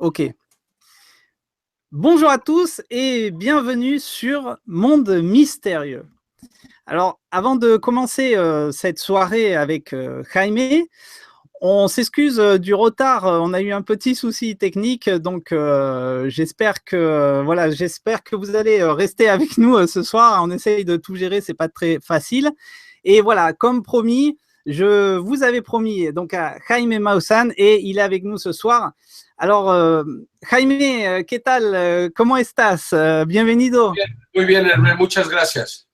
Ok. Bonjour à tous et bienvenue sur Monde Mystérieux. Alors, avant de commencer cette soirée avec Jaime, on s'excuse du retard. On a eu un petit souci technique, donc j'espère que vous allez rester avec nous ce soir. On essaye de tout gérer, c'est pas très facile. Et voilà, comme promis, je vous avais promis donc à Jaime Maussan et il est avec nous ce soir. Alors, Jaime, ¿qué tal? ¿Cómo estás? Bienvenido. Muy bien, Hervé, muchas gracias.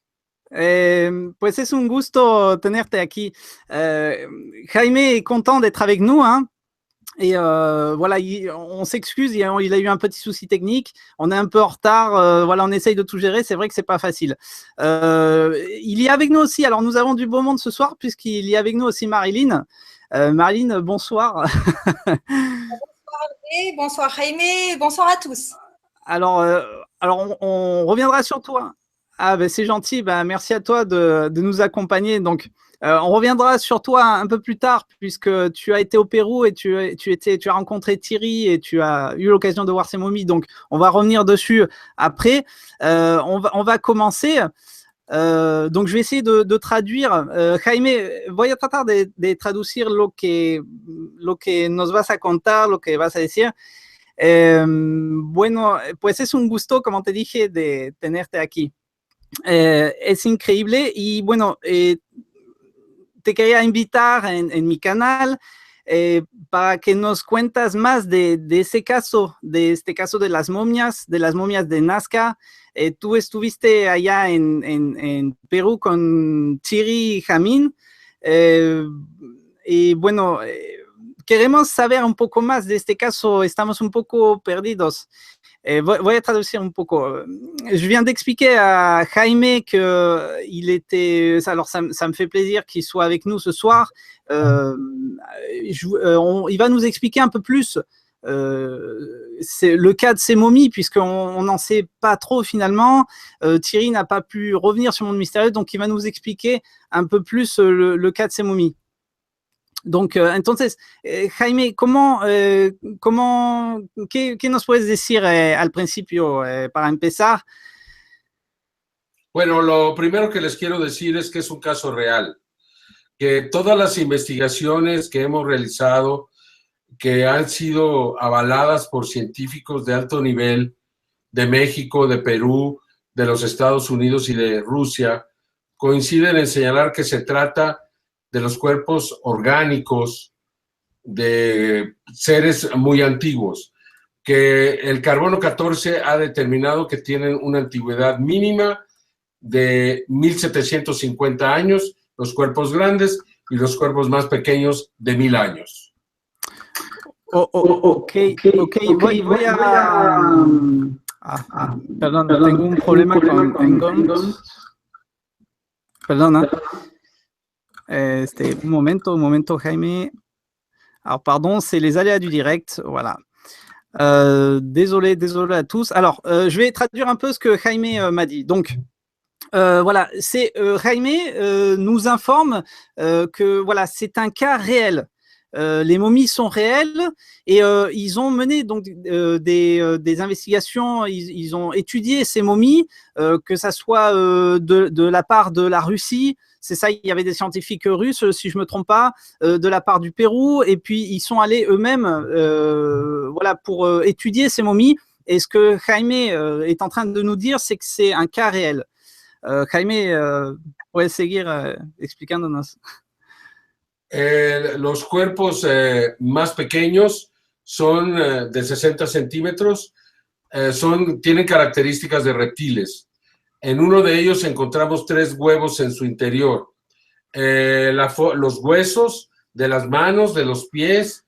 Pues es un gusto tenerte aquí. Jaime est content d'être avec nous, hein. Et voilà, on s'excuse, il a eu un petit souci technique, on est un peu en retard, voilà, on essaye de tout gérer, c'est vrai que c'est pas facile. Il est avec nous aussi, alors nous avons du beau monde ce soir, puisqu'il y a avec nous aussi Marilyn. Marilyn, bonsoir. Bonsoir Jaime, bonsoir à tous. Alors on reviendra sur toi. Ah ben c'est gentil, ben, merci à toi de nous accompagner. Donc on reviendra sur toi un peu plus tard, puisque tu as été au Pérou et tu as rencontré Thierry et tu as eu l'occasion de voir ses momies. Donc on va revenir dessus après. On va commencer. Donc je vais essayer de traduire. Jaime, voy a tratar de traducir lo que nos vas a contar, lo que vas a decir. Bueno, pues es un gusto, como te dije, de tenerte aquí. Es increíble y bueno, te quería invitar en mi canal para que nos cuentas más de este caso de las momias de Nazca. Tú estuviste allá en Perú con Thierry y Jamín y bueno, queremos saber un poco más de este caso, estamos un poco perdidos. Voy a traducir un poco. Je viens d'expliquer à Jaime qu'il était... Alors, ça me fait plaisir qu'il soit avec nous ce soir. Il va nous expliquer un peu plus c'est le cas de ces momies, puisqu'on n'en sait pas trop finalement. Thierry n'a pas pu revenir sur Monde Mystérieux, donc il va nous expliquer un peu plus le cas de ces momies. Donc, entonces, Jaime, ¿qué nos puedes decir al principio para empezar? Bueno, lo primero que les quiero decir es que es un caso real, que todas las investigaciones que hemos realizado, que han sido avaladas por científicos de alto nivel de México, de Perú, de los Estados Unidos y de Rusia, coinciden en señalar que se trata de los cuerpos orgánicos de seres muy antiguos, que el carbono 14 ha determinado que tienen una antigüedad mínima de 1750 años, los cuerpos grandes, y los cuerpos más pequeños de 1000 años. Ok, voy a... perdón, tengo un problema con Gongs. Perdona. Un momento, Jaime. Alors, pardon, c'est les aléas du direct, voilà. Désolé à tous. Alors, je vais traduire un peu ce que Jaime m'a dit. Donc, voilà, Jaime nous informe que voilà, c'est un cas réel. Les momies sont réelles et ils ont mené donc des investigations, ils ont étudié ces momies, que ça soit de la part de la Russie, c'est ça, il y avait des scientifiques russes, si je ne me trompe pas, de la part du Pérou, et puis ils sont allés eux-mêmes voilà, pour étudier ces momies. Et ce que Jaime est en train de nous dire, c'est que c'est un cas réel. Jaime, puedes seguir explicándonos. Los cuerpos más pequeños son de 60 centímetros, tienen características de reptiles. En uno de ellos encontramos 3 huevos en su interior. Los huesos de las manos, de los pies,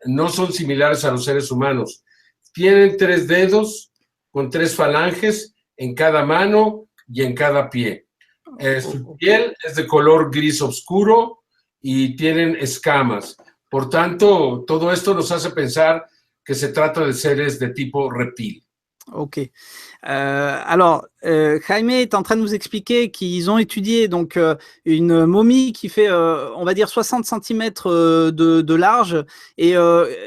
no son similares a los seres humanos. Tienen 3 dedos con 3 falanges en cada mano y en cada pie. Su piel es de color gris oscuro y tienen escamas. Por tanto, todo esto nos hace pensar que se trata de seres de tipo reptil. Ok. Alors, Jaime est en train de nous expliquer qu'ils ont étudié donc une momie qui fait, on va dire, 60 cm de large, et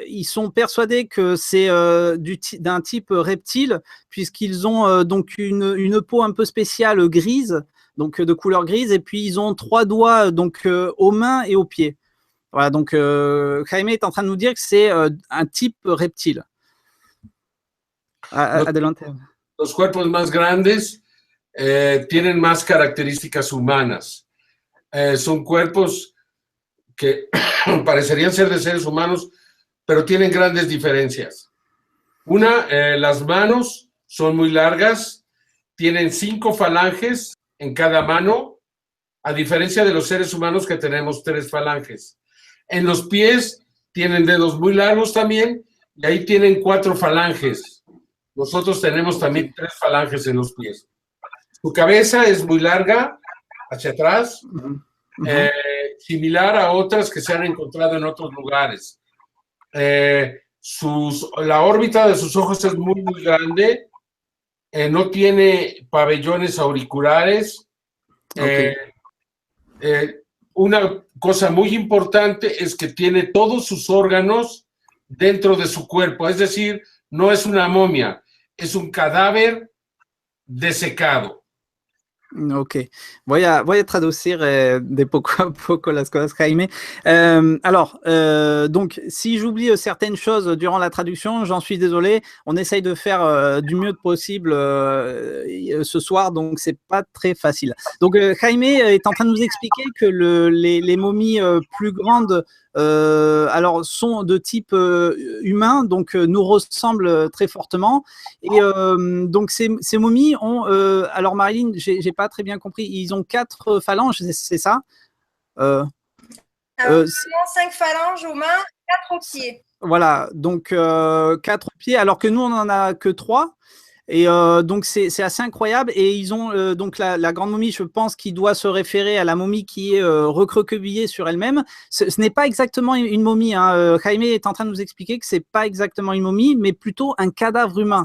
ils sont persuadés que c'est d'un type reptile, puisqu'ils ont donc une peau un peu spéciale grise, donc de couleur grise, et puis ils ont 3 doigts donc aux mains et aux pieds. Voilà, donc Jaime est en train de nous dire que c'est un type reptile. Los, Adelante. los cuerpos más grandes tienen más características humanas. Son cuerpos que parecerían ser de seres humanos, pero tienen grandes diferencias. Una, las manos son muy largas, tienen 5 falanges en cada mano, a diferencia de los seres humanos que tenemos 3 falanges. En los pies tienen dedos muy largos también, y ahí tienen 4 falanges. Nosotros tenemos también 3 falanges en los pies. Su cabeza es muy larga, hacia atrás, similar a otras que se han encontrado en otros lugares. La órbita de sus ojos es muy, muy grande, no tiene pabellones auriculares. Okay. Una cosa muy importante es que tiene todos sus órganos dentro de su cuerpo, es decir, no es una momia, es un cadáver desecado. Ok, voy a traducir de poco a poco las cosas, Jaime. Alors, donc, si j'oublie certaines choses durant la traduction, j'en suis désolé. On essaye de faire du mieux possible ce soir, donc c'est pas très facile. Donc, Jaime est en train de nous expliquer que les momies plus grandes alors sont de type humain, donc nous ressemblent très fortement. Et donc ces momies ont, alors Marilyn, j'ai pas très bien compris, ils ont 4 phalanges, c'est ça? Alors, 5 phalanges aux mains, 4 aux pieds. Voilà, donc 4 pieds, alors que nous on en a que 3. Et donc c'est assez incroyable, et ils ont donc la grande momie, je pense, qui doit se référer à la momie qui est recroquevillée sur elle-même. Ce n'est pas exactement une momie, hein. Jaime est en train de nous expliquer que c'est pas exactement une momie, mais plutôt un cadavre humain.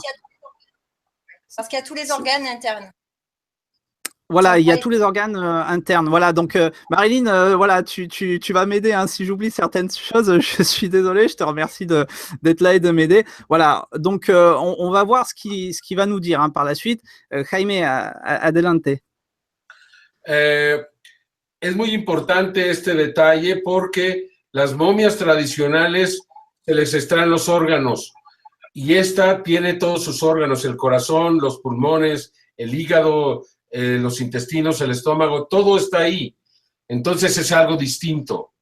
Parce qu'il y a tous les organes internes. Voilà, il y a tous les organes internes. Voilà, donc Marilyn, voilà, tu vas m'aider, hein, si j'oublie certaines choses, je suis désolé, je te remercie d'être là et de m'aider. Voilà, donc on va voir ce qu'il va nous dire, hein, par la suite. Jaime, adelante. Es muy importante este detalle porque las momias tradicionales se les extraen los órganos, y esta tiene todos sus órganos, el corazón, los pulmones, el hígado, los intestinos, el estómago, todo está ahí. Entonces es algo distinto.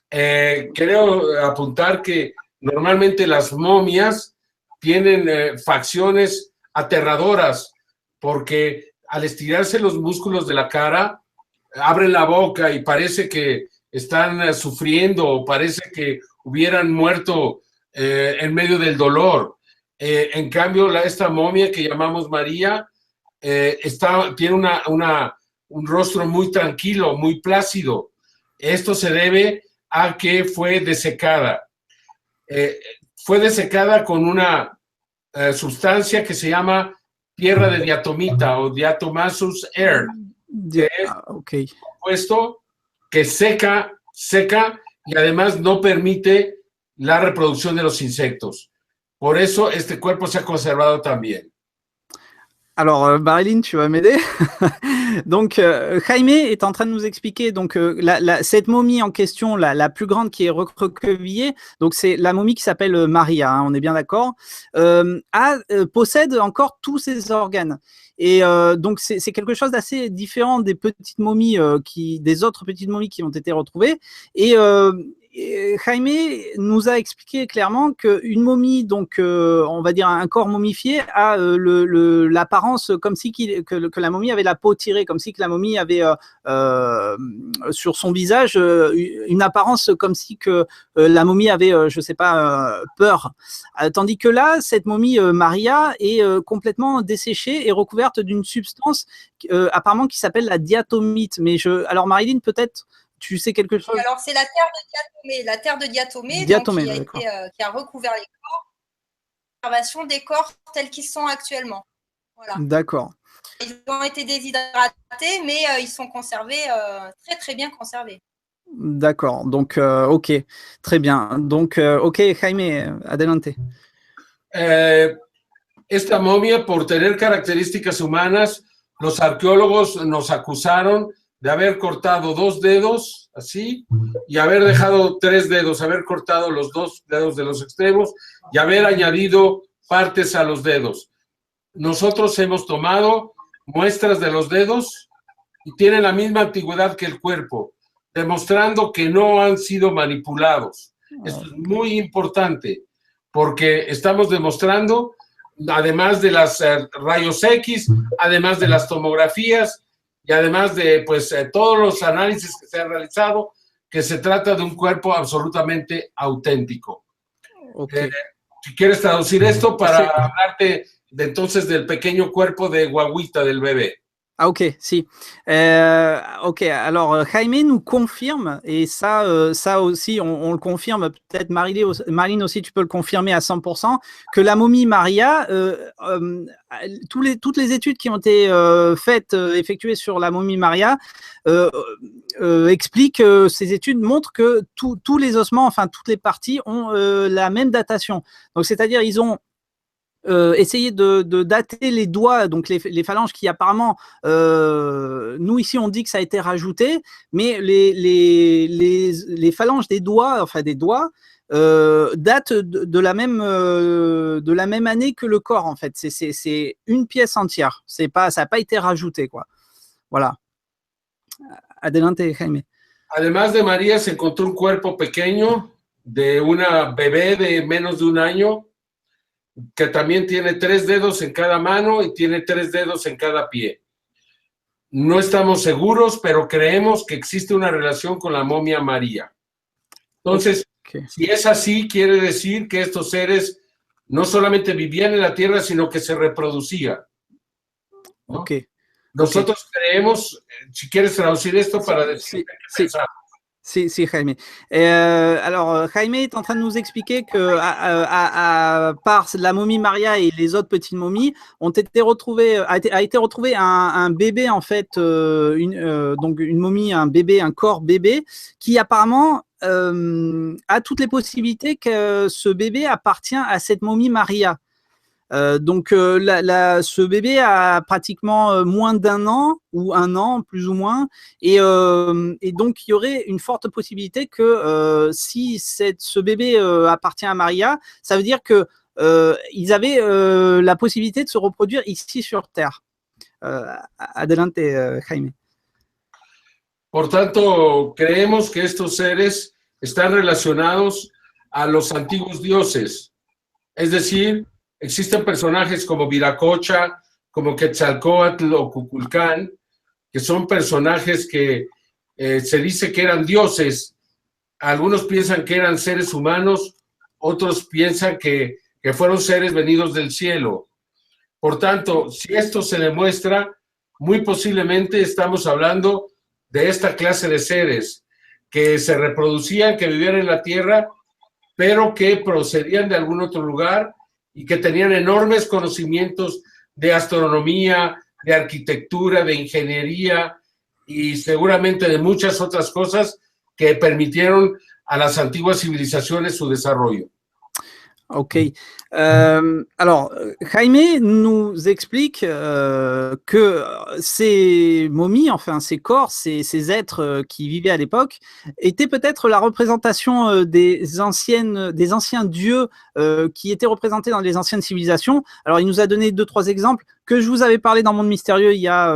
Quiero apuntar que normalmente las momias tienen facciones aterradoras, porque al estirarse los músculos de la cara, abren la boca y parece que están sufriendo, o parece que hubieran muerto en medio del dolor. En cambio, esta momia que llamamos María, tiene un rostro muy tranquilo, muy plácido. Esto se debe a que fue desecada. Fue desecada con una sustancia que se llama tierra de diatomita o diatomaceous air, que es un compuesto que seca y además no permite la reproducción de los insectos. Por eso este cuerpo se ha conservado también. Alors, Marilyn, tu vas m'aider. Donc, Jaime est en train de nous expliquer donc cette momie en question, la plus grande qui est recroquevillée, donc c'est la momie qui s'appelle Maria, hein, on est bien d'accord, possède encore tous ses organes. Et donc, c'est quelque chose d'assez différent des petites momies, des autres petites momies qui ont été retrouvées. Et Jaime nous a expliqué clairement qu'une momie, donc on va dire un corps momifié, a l'apparence comme si que la momie avait la peau tirée, comme si que la momie avait sur son visage une apparence comme si que la momie avait, je sais pas, peur. Tandis que là, cette momie Maria est complètement desséchée et recouverte d'une substance apparemment qui s'appelle la diatomite. Mais alors Marilyn, peut-être tu sais quelque chose? Alors, c'est la terre de diatomée. La terre de diatomée, Diatomée, donc, qui a recouvert les corps. conservation des corps tels qu'ils sont actuellement. Voilà. D'accord. Ils ont été déshydratés, mais ils sont conservés, très très bien conservés. D'accord, donc ok, très bien. Donc, ok, Jaime, adelante. Esta momia, por tener características humanas, los arqueólogos nos acusaron de haber cortado 2 dedos, así, y haber dejado 3 dedos, haber cortado los 2 dedos de los extremos y haber añadido partes a los dedos. Nosotros hemos tomado muestras de los dedos y tienen la misma antigüedad que el cuerpo, demostrando que no han sido manipulados. Esto es muy importante, porque estamos demostrando, además de las rayos X, además de las tomografías y además de pues, todos los análisis que se han realizado, que se trata de un cuerpo absolutamente auténtico. Okay. Si quieres traducir esto para hablarte de entonces del pequeño cuerpo de guaguita del bébé. Ah ok, si. Ok, alors Jaime nous confirme, et ça, ça aussi, on le confirme, peut-être Marilyn aussi, tu peux le confirmer à 100%, que la momie Maria, toutes les études qui ont été effectuées sur la momie Maria, expliquent, ces études montrent que tous les ossements, enfin toutes les parties ont la même datation. Donc c'est-à-dire ils ont essayer de dater les doigts, donc les phalanges qui apparemment, nous ici on dit que ça a été rajouté, mais les phalanges des doigts, enfin des doigts, datent de la même année que le corps en fait. C'est une pièce entière. Ça n'a pas été rajouté quoi. Voilà. Adelante, Jaime. Además de María, se encontró un cuerpo pequeño de una bebé de menos de 1 año, que también tiene 3 dedos en cada mano y tiene 3 dedos en cada pie. No estamos seguros, pero creemos que existe una relación con la momia María. Entonces, si es así, quiere decir que estos seres no solamente vivían en la Tierra, sino que se reproducían, ¿no? Okay. Nosotros creemos, si quieres traducir esto para decir qué pensamos. Si, Jaime. Alors, Jaime est en train de nous expliquer que, à part la momie Maria et les autres petites momies, a été retrouvé un bébé, en fait, donc une momie, un bébé, un corps bébé, qui apparemment a toutes les possibilités que ce bébé appartient à cette momie Maria. Donc, ce bébé a pratiquement moins d'1 an, ou 1 an, plus ou moins, et donc il y aurait une forte possibilité que si ce bébé appartient à Maria, ça veut dire que ils avaient la possibilité de se reproduire ici sur Terre. Adelante, Jaime. Por tanto, creemos que estos seres están relacionados a los antiguos dioses, es decir, existen personajes como Viracocha, como Quetzalcóatl o Cuculcán, que son personajes que se dice que eran dioses. Algunos piensan que eran seres humanos, otros piensan que fueron seres venidos del cielo. Por tanto, si esto se demuestra, muy posiblemente estamos hablando de esta clase de seres que se reproducían, que vivían en la Tierra, pero que procedían de algún otro lugar y que tenían enormes conocimientos de astronomía, de arquitectura, de ingeniería y seguramente de muchas otras cosas que permitieron a las antiguas civilizaciones su desarrollo. Ok. Alors, Jaime nous explique que ces momies, enfin ces corps, ces êtres qui vivaient à l'époque, étaient peut-être la représentation des anciens dieux qui étaient représentés dans les anciennes civilisations. Alors, il nous a donné 2-3 exemples que je vous avais parlé dans Monde Mystérieux il y a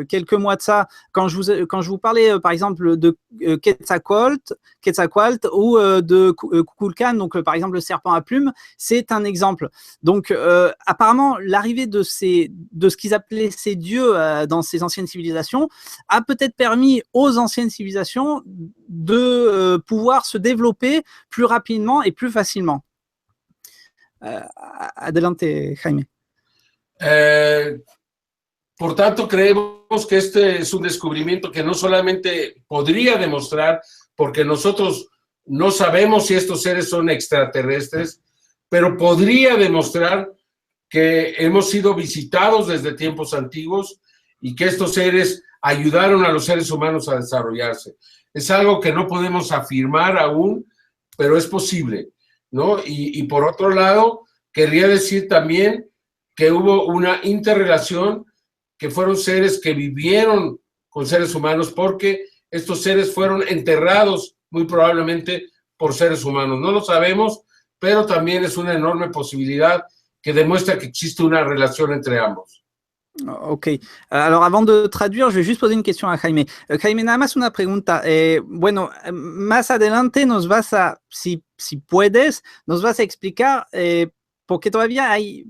quelques mois de ça, quand je vous parlais par exemple de Quetzalcoatl ou de Kukulkan, donc par exemple le serpent à plumes, c'est un exemple. Donc apparemment l'arrivée de ce qu'ils appelaient ces dieux dans ces anciennes civilisations a peut-être permis aux anciennes civilisations de pouvoir se développer plus rapidement et plus facilement. Adelante, Jaime. Por tanto, creemos que este es un descubrimiento que no solamente podría demostrar, porque nosotros no sabemos si estos seres son extraterrestres, pero podría demostrar que hemos sido visitados desde tiempos antiguos y que estos seres ayudaron a los seres humanos a desarrollarse. Es algo que no podemos afirmar aún, pero es posible, ¿no? Y por otro lado, querría decir también que hubo una interrelación, que fueron seres que vivieron con seres humanos, porque estos seres fueron enterrados muy probablemente por seres humanos. No lo sabemos, pero también es una enorme posibilidad que demuestra que existe una relación entre ambos. Ok. Alors, avant de traduire, je vais juste poser une question a Jaime. Jaime, nada más una pregunta. Bueno, más adelante nos vas a, si puedes, nos vas a explicar, porque todavía hay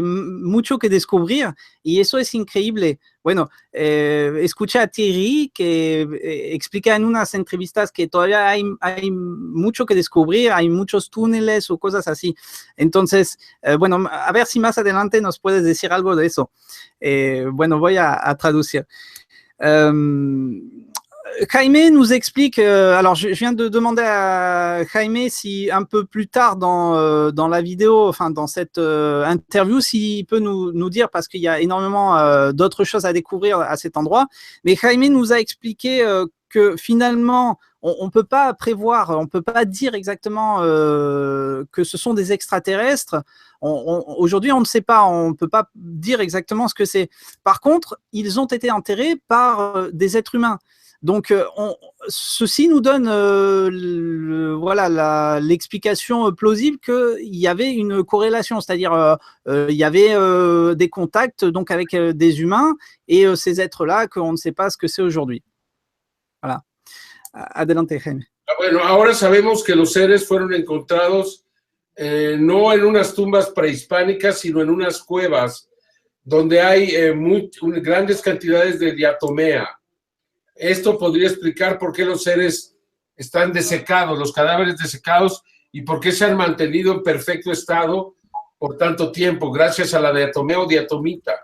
mucho que descubrir y eso es increíble. Bueno, escuché a Thierry que explica en unas entrevistas que todavía hay mucho que descubrir, hay muchos túneles o cosas así. Entonces, bueno, a ver si más adelante nos puedes decir algo de eso. Bueno, voy a traducir. Jaime nous explique, alors je viens de demander à Jaime si un peu plus tard dans la vidéo, enfin dans cette interview, s'il peut nous dire, parce qu'il y a énormément d'autres choses à découvrir à cet endroit, mais Jaime nous a expliqué que finalement, on ne peut pas prévoir, on ne peut pas dire exactement que ce sont des extraterrestres. Aujourd'hui, on ne sait pas, on ne peut pas dire exactement ce que c'est. Par contre, ils ont été enterrés par des êtres humains. Donc, ceci nous donne voilà, l'explication plausible qu'il y avait une corrélation, c'est-à-dire il y avait des contacts donc, avec des humains et ces êtres-là qu'on ne sait pas ce que c'est aujourd'hui. Voilà. Adelante, Jaime. Bueno, ahora sabemos que los seres fueron encontrados no en unas tumbas prehispánicas, sino en unas cuevas donde hay grandes cantidades de diatomea. Esto podría explicar por qué los seres están desecados, los cadáveres desecados, y por qué se han mantenido en perfecto estado por tanto tiempo, gracias a la diatomea o diatomita.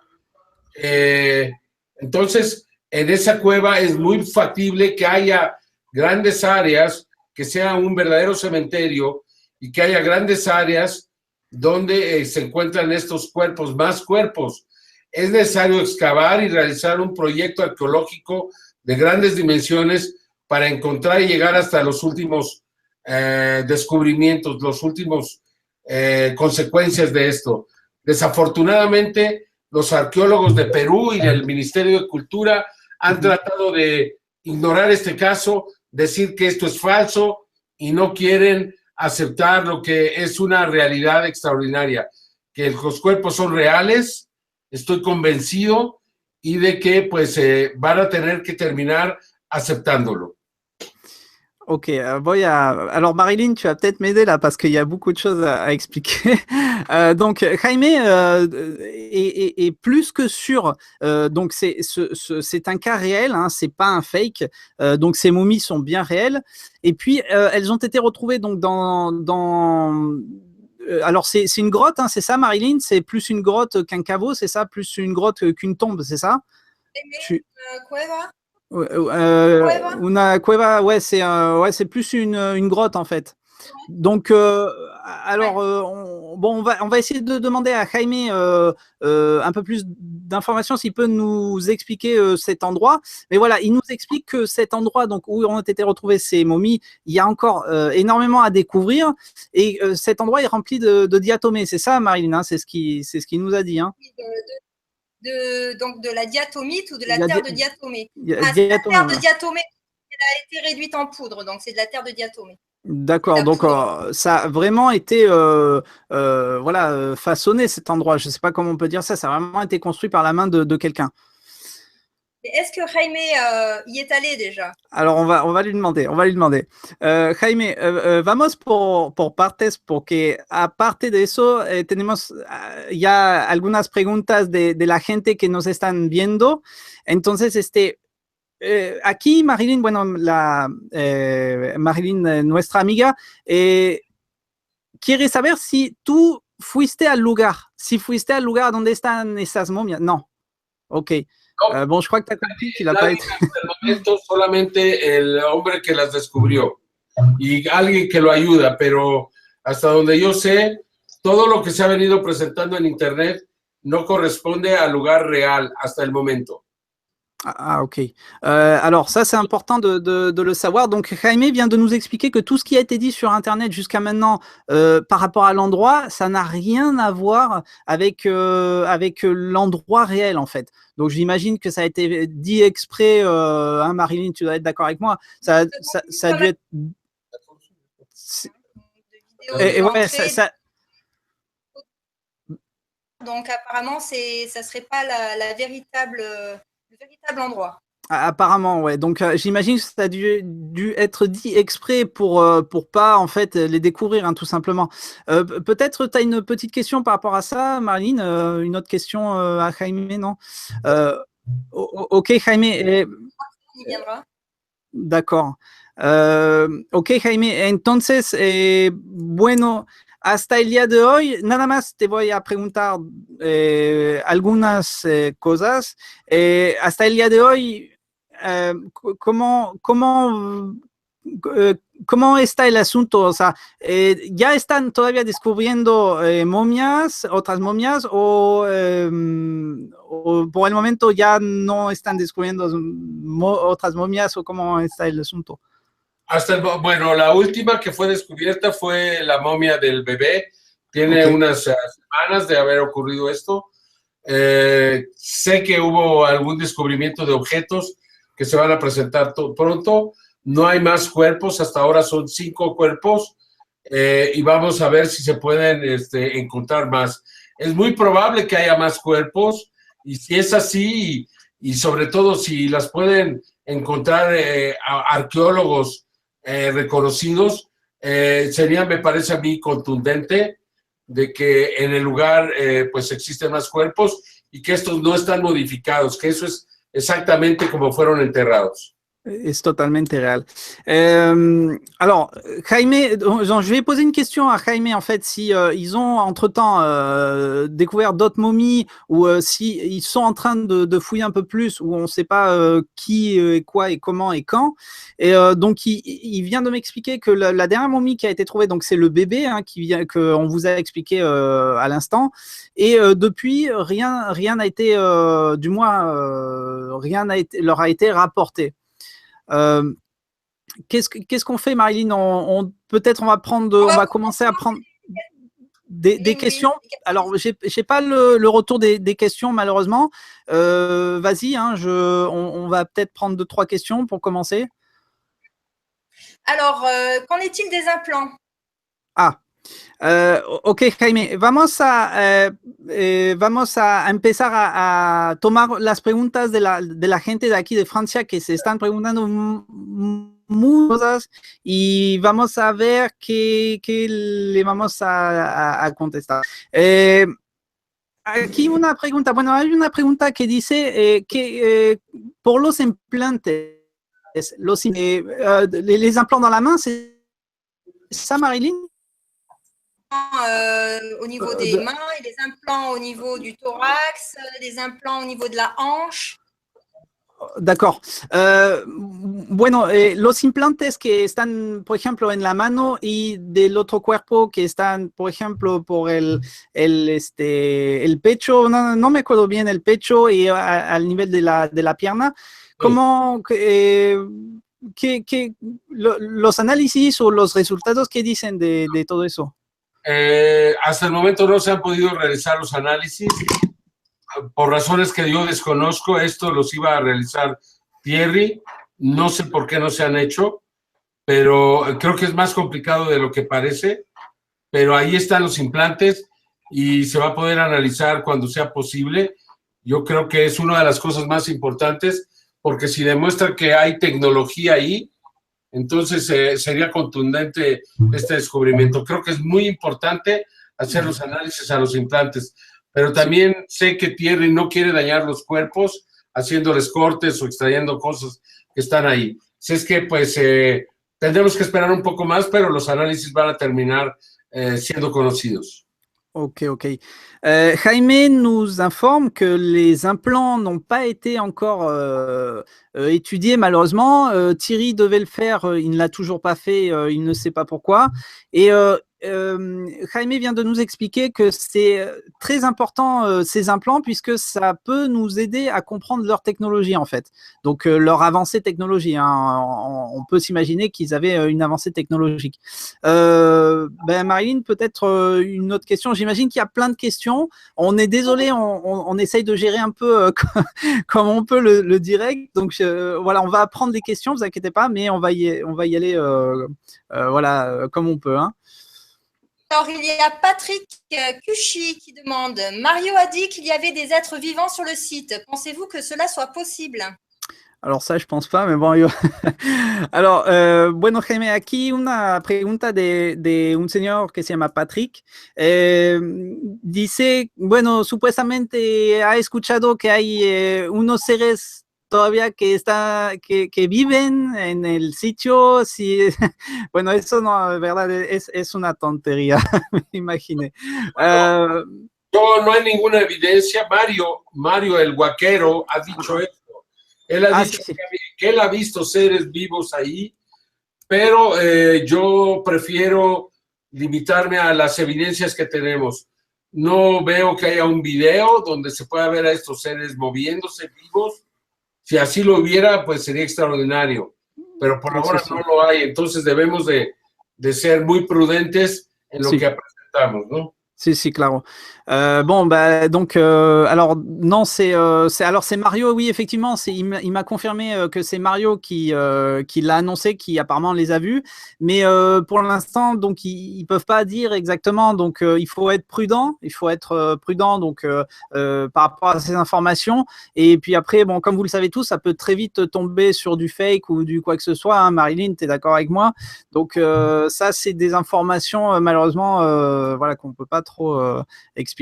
Entonces, en esa cueva es muy factible que haya grandes áreas, que sea un verdadero cementerio, y que haya grandes áreas donde se encuentran estos cuerpos, más cuerpos. Es necesario excavar y realizar un proyecto arqueológico de grandes dimensiones para encontrar y llegar hasta los últimos descubrimientos, los últimos consecuencias de esto. Desafortunadamente, los arqueólogos de Perú y del Ministerio de Cultura han tratado de ignorar este caso, decir que esto es falso y no quieren aceptar lo que es una realidad extraordinaria, que los cuerpos son reales, estoy convencido, y de que pues van a tener que terminar aceptándolo. Ok, alors Marilyn, tu vas peut-être m'aider là parce qu'il y a beaucoup de choses à expliquer. Donc Jaime est plus que sûr. Donc c'est un cas réel, hein, c'est pas un fake. Donc ces momies sont bien réelles. Et puis elles ont été retrouvées donc alors c'est une grotte, hein, c'est ça, Marilyn? C'est plus une grotte qu'un caveau, c'est ça? Plus une grotte qu'une tombe, c'est ça? Cueva. Una cueva, ouais, c'est plus une grotte en fait. Donc, alors, on va essayer de demander à Jaime un peu plus d'informations, s'il peut nous expliquer cet endroit. Mais voilà, il nous explique que cet endroit donc, où ont été retrouvées ces momies, il y a encore énormément à découvrir. Et cet endroit est rempli de diatomées. C'est ça, Marilyn, hein, c'est ce qu'il nous a dit. Hein. Donc de la diatomite ou de la terre de diatomée. C'est la terre de diatomée, elle a été réduite en poudre, donc c'est de la terre de diatomée. D'accord, donc ça a vraiment été voilà, façonné cet endroit. Je ne sais pas comment on peut dire ça, ça a vraiment été construit par la main de quelqu'un. Est-ce que Jaime y est allé déjà? Alors on va lui demander, Jaime, vamos por partes porque aparte de eso tenemos ya algunas preguntas de la gente que nos están viendo. Entonces, aquí Marilyn, bueno, Marilyn, nuestra amiga, quiere saber si tú fuiste al lugar donde están esas momias. No, ok. No, bon, je crois que tu as compris qu'il n'a pas été. Hasta el momento solamente el hombre que las descubrió y alguien que lo ayuda, pero hasta donde yo sé, todo lo que se ha venido presentando en Internet no corresponde al lugar real hasta el momento. Ah, ok. Alors ça, c'est important de le savoir. Donc, Jaime vient de nous expliquer que tout ce qui a été dit sur Internet jusqu'à maintenant par rapport à l'endroit, ça n'a rien à voir avec, avec l'endroit réel, en fait. Donc, j'imagine que ça a été dit exprès, hein, Marilyn, tu dois être d'accord avec moi. Ça a dû être... Et ouais, Donc, apparemment, ça serait pas le véritable endroit. Apparemment, ouais. Donc, j'imagine que ça a dû être dit exprès pour pas, en fait, les découvrir, hein, tout simplement. Peut-être tu as une petite question par rapport à ça, Marlene, une autre question à Jaime, non? Ok, Jaime. Il viendra. D'accord. Ok, Jaime. Entonces, bueno, hasta el día de hoy, nada más te voy a preguntar algunas cosas. Hasta el día de hoy, ¿cómo está el asunto? O sea, ¿ya están todavía descubriendo momias, otras momias, o por el momento ya no están descubriendo otras momias, o cómo está el asunto? Bueno, la última que fue descubierta fue la momia del bebé. Tiene unas semanas de haber ocurrido esto. Sé que hubo algún descubrimiento de objetos que se van a presentar pronto. No hay más cuerpos, hasta ahora son 5 cuerpos y vamos a ver si se pueden encontrar más. Es muy probable que haya más cuerpos y si es así y sobre todo si las pueden encontrar arqueólogos reconocidos, sería, me parece a mí, contundente de que en el lugar pues existen más cuerpos y que estos no están modificados, que eso es exactamente como fueron enterrados. C'est totalement réel. Alors, Jaime, donc, je vais poser une question à Jaime, en fait, si ils ont entre-temps découvert d'autres momies ou si ils sont en train de fouiller un peu plus, ou on ne sait pas qui, quoi et comment et quand. Et donc, il vient de m'expliquer que la dernière momie qui a été trouvée, donc c'est le bébé, hein, qu'on vous a expliqué à l'instant. Et depuis, rien n'a été, du moins, rien leur a été rapporté. Qu'est-ce qu'on fait, Marilyn? Peut-être on va commencer à prendre des questions. Alors, j'ai pas le retour des questions, malheureusement. Vas-y, hein, on va peut-être prendre 2-3 questions pour commencer. Alors, qu'en est-il des implants? Ah, ok, Jaime, vamos a empezar a tomar las preguntas de la gente de aquí de Francia que se están preguntando muchas cosas y vamos a ver qué le vamos a contestar. Aquí una pregunta, bueno, hay una pregunta que dice que por los implantes, les implants dans la main, c'est ça, Marilyn? Au niveau des mains, et des implants au niveau du thorax, des implants au niveau de la hanche. D'accord. Bueno, los implantes que están, por ejemplo, en la mano y del otro cuerpo que están, por ejemplo, por el pecho, no me acuerdo bien, el pecho y al nivel de la pierna, ¿cómo, los análisis o los resultados que dicen de todo eso? Hasta el momento no se han podido realizar los análisis por razones que yo desconozco. Esto los iba a realizar Thierry, no sé por qué no se han hecho, pero creo que es más complicado de lo que parece, pero ahí están los implantes y se va a poder analizar cuando sea posible. Yo creo que es una de las cosas más importantes, porque si demuestra que hay tecnología ahí, entonces sería contundente este descubrimiento. Creo que es muy importante hacer los análisis a los implantes, pero también sé que Thierry no quiere dañar los cuerpos haciéndoles cortes o extrayendo cosas que están ahí. Si es que pues tendremos que esperar un poco más, pero los análisis van a terminar siendo conocidos. Ok. Jaime nous informe que les implants n'ont pas été encore étudiés, malheureusement. Thierry devait le faire, il ne l'a toujours pas fait, il ne sait pas pourquoi. Et Jaime vient de nous expliquer que c'est très important ces implants puisque ça peut nous aider à comprendre leur technologie en fait. Donc leur avancée technologique. Hein. On peut s'imaginer qu'ils avaient une avancée technologique. Marilyn, peut-être une autre question. J'imagine qu'il y a plein de questions. On est désolé, on essaye de gérer un peu comme on peut le direct. Donc voilà, on va prendre des questions, vous inquiétez pas, mais on va y aller voilà comme on peut. Hein. Alors, il y a Patrick Cuchy qui demande « Mario a dit qu'il y avait des êtres vivants sur le site. Pensez-vous que cela soit possible ?» Alors ça, je pense pas, mais bon. Alors, bueno, Jaime, aquí una pregunta de un señor que se llama Patrick. Dice, bueno, supuestamente ha escuchado que hay unos seres todavía que viven en el sitio, si, bueno, eso no, verdad, es una tontería, me imaginé. No hay ninguna evidencia. Mario el Guaquero ha dicho esto. Él ha dicho sí. que él ha visto seres vivos ahí, pero yo prefiero limitarme a las evidencias que tenemos. No veo que haya un video donde se pueda ver a estos seres moviéndose vivos. Si así lo hubiera, pues sería extraordinario, pero por ahora no lo hay, entonces debemos de ser muy prudentes en lo que presentamos, ¿no? Si, claro. Bon, bah, donc, alors, non, c'est Mario, oui, effectivement, il m'a confirmé que c'est Mario qui l'a annoncé, qui apparemment les a vus, mais pour l'instant, donc, ils peuvent pas dire exactement, donc, il faut être prudent, donc, par rapport à ces informations, et puis après, bon, comme vous le savez tous, ça peut très vite tomber sur du fake ou du quoi que ce soit, hein, Marilyn, tu es d'accord avec moi? Donc, ça, c'est des informations, malheureusement, voilà, qu'on peut pas trop expliquer.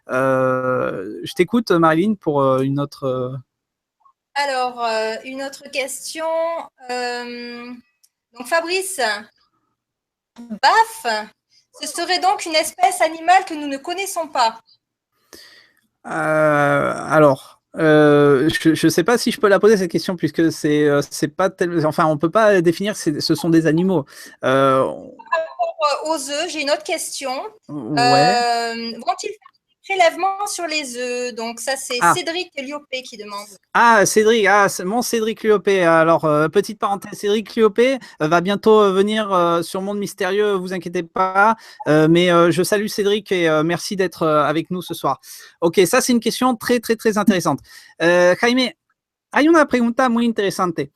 Je t'écoute, Marilyn, pour une autre... Alors, une autre question. Donc, Fabrice, BAF, ce serait donc une espèce animale que nous ne connaissons pas. Alors, je ne sais pas si je peux la poser cette question puisque c'est pas enfin, on peut pas définir que ce sont des animaux. Par rapport aux œufs, j'ai une autre question. Ouais. Vont-ils faire des prélèvements sur les œufs? Donc ça, c'est Cédric Liopé qui demande. Ah, Cédric, mon Cédric Liopé. Alors, petite parenthèse, Cédric Liopé va bientôt venir sur Monde Mystérieux, vous inquiétez pas. Mais je salue Cédric et merci d'être avec nous ce soir. Ok, ça c'est une question très, très, très intéressante. Jaime, hay una pregunta muy interesante.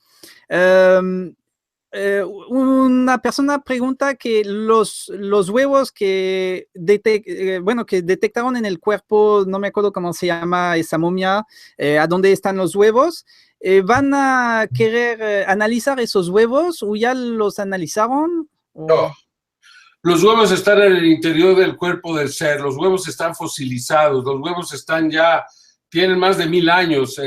Una persona pregunta que los huevos que detectaron en el cuerpo, no me acuerdo cómo se llama esa momia, a dónde están los huevos, ¿van a querer analizar esos huevos o ya los analizaron? No, los huevos están en el interior del cuerpo del ser, los huevos están fosilizados, los huevos tienen más de 1000 años,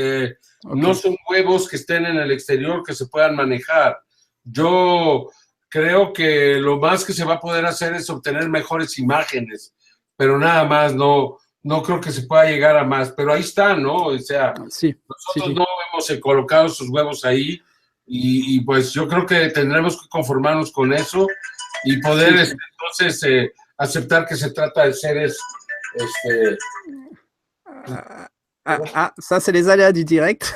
no son huevos que estén en el exterior que se puedan manejar. Yo creo que lo más que se va a poder hacer es obtener mejores imágenes, pero nada más, no creo que se pueda llegar a más, pero ahí están, ¿no? O sea, nosotros no hemos colocado sus huevos ahí y pues yo creo que tendremos que conformarnos con eso y poder entonces aceptar que se trata de seres... ça c'est les aléas du direct.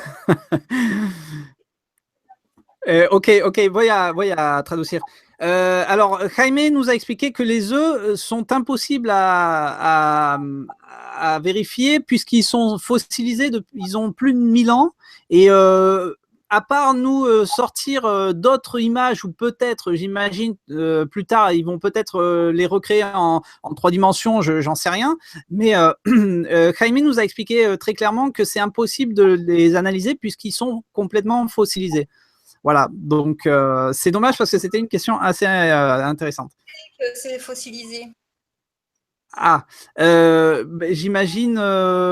Ok, voy a traducir. Alors, Jaime nous a expliqué que les œufs sont impossibles à vérifier puisqu'ils sont fossilisés, ils ont plus de 1000 ans. Et à part nous sortir d'autres images ou peut-être, j'imagine, plus tard, ils vont peut-être les recréer en 3 dimensions, j'en sais rien. Mais Jaime nous a expliqué très clairement que c'est impossible de les analyser puisqu'ils sont complètement fossilisés. Voilà, donc c'est dommage parce que c'était une question assez intéressante. C'est fossilisé. J'imagine,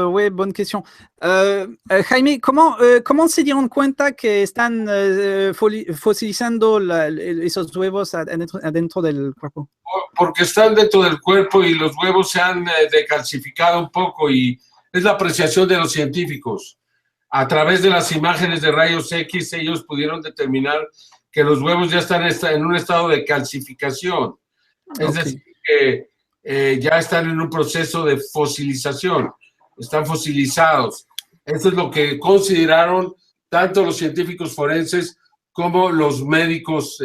ouais, bonne question. Jaime, ¿cómo se dieron cuenta que están fosilizando esos huevos adentro del cuerpo? Porque están dentro del cuerpo y los huevos se han decalcificado un poco y es la apreciación de los científicos. A través de las imágenes de rayos X, ellos pudieron determinar que los huevos ya están en un estado de calcificación. Es decir, que ya están en un proceso de fosilización, están fosilizados. Eso es lo que consideraron tanto los científicos forenses como los médicos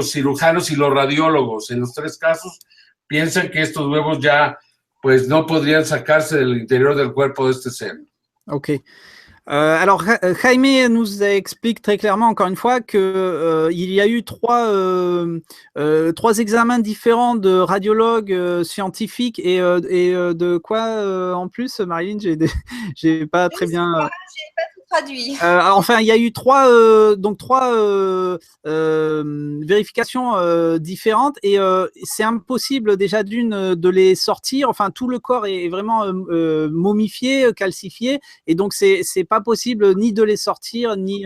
cirujanos y los radiólogos. En los 3 casos piensan que estos huevos ya pues no podrían sacarse del interior del cuerpo de este ser. Ok. Alors, Jaime nous explique très clairement, encore une fois, que il y a eu 3 examens différents de radiologues scientifiques et de quoi en plus, Marilyn, j'ai pas très bien. J'ai pas tout traduit. Enfin, il y a eu 3 vérifications différentes et c'est impossible déjà de les sortir. Enfin, tout le corps est vraiment momifié, calcifié, et donc c'est pas possible ni de les sortir ni.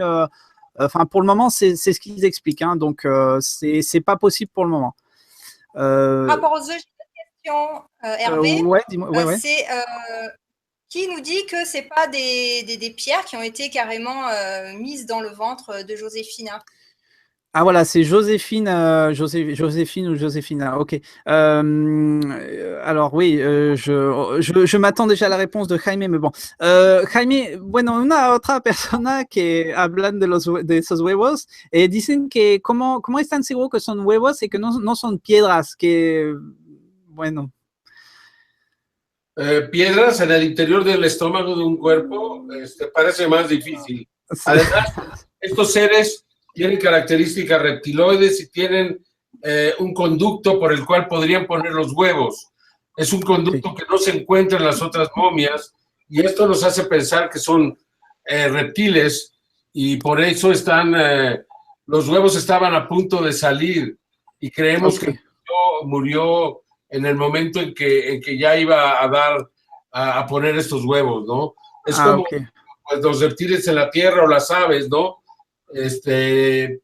Enfin, pour le moment, c'est ce qu'ils expliquent. Hein, donc, c'est pas possible pour le moment. Par rapport aux œufs, j'ai une question, Hervé. Ouais, dis-moi. Ouais. C'est qui nous dit que c'est pas des pierres qui ont été carrément mises dans le ventre de Joséphine. Ah voilà, c'est Joséphine, Joséphine ou Joséphina, ok. Alors oui, je m'attends déjà à la réponse de Jaime, mais bon. Jaime, bueno, una otra persona que hablan de esos huevos dicen que cómo están seguros que son huevos y que no son piedras, que bueno. Piedras en el interior del estómago de un cuerpo parece más difícil. Además, estos seres tienen características reptiloides y tienen un conducto por el cual podrían poner los huevos. Es un conducto que no se encuentra en las otras momias y esto nos hace pensar que son reptiles y por eso los huevos estaban a punto de salir y creemos que murió en el momento en que ya iba a poner estos huevos, ¿no? Es como pues, los reptiles en la tierra o las aves, ¿no?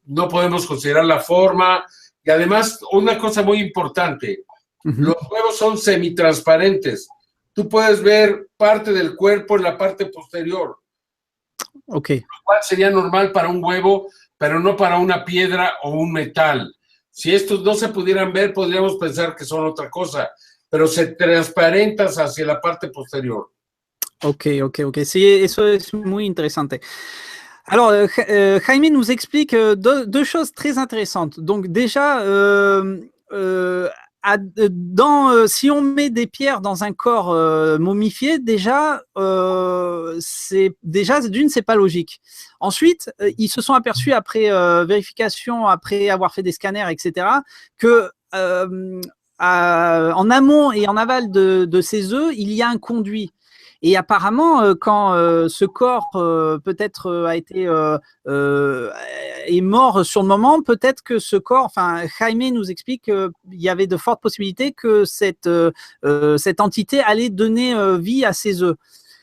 No podemos considerar la forma y además una cosa muy importante, los huevos son semitransparentes, tú puedes ver parte del cuerpo en la parte posterior, lo cual sería normal para un huevo, pero no para una piedra o un metal. Si estos no se pudieran ver, podríamos pensar que son otra cosa, pero se transparentan hacia la parte posterior. Ok. Sí, eso es muy interesante. Alors, Jaime nous explique 2 choses très intéressantes. Donc déjà, si on met des pierres dans un corps momifié, déjà, d'une, c'est pas logique. Ensuite, ils se sont aperçus après vérification, après avoir fait des scanners, etc., que en amont et en aval de ces œufs, il y a un conduit. Et apparemment, quand ce corps peut-être est mort sur le moment, peut-être que ce corps, enfin, Jaime nous explique qu'il y avait de fortes possibilités que cette entité allait donner vie à ces œufs.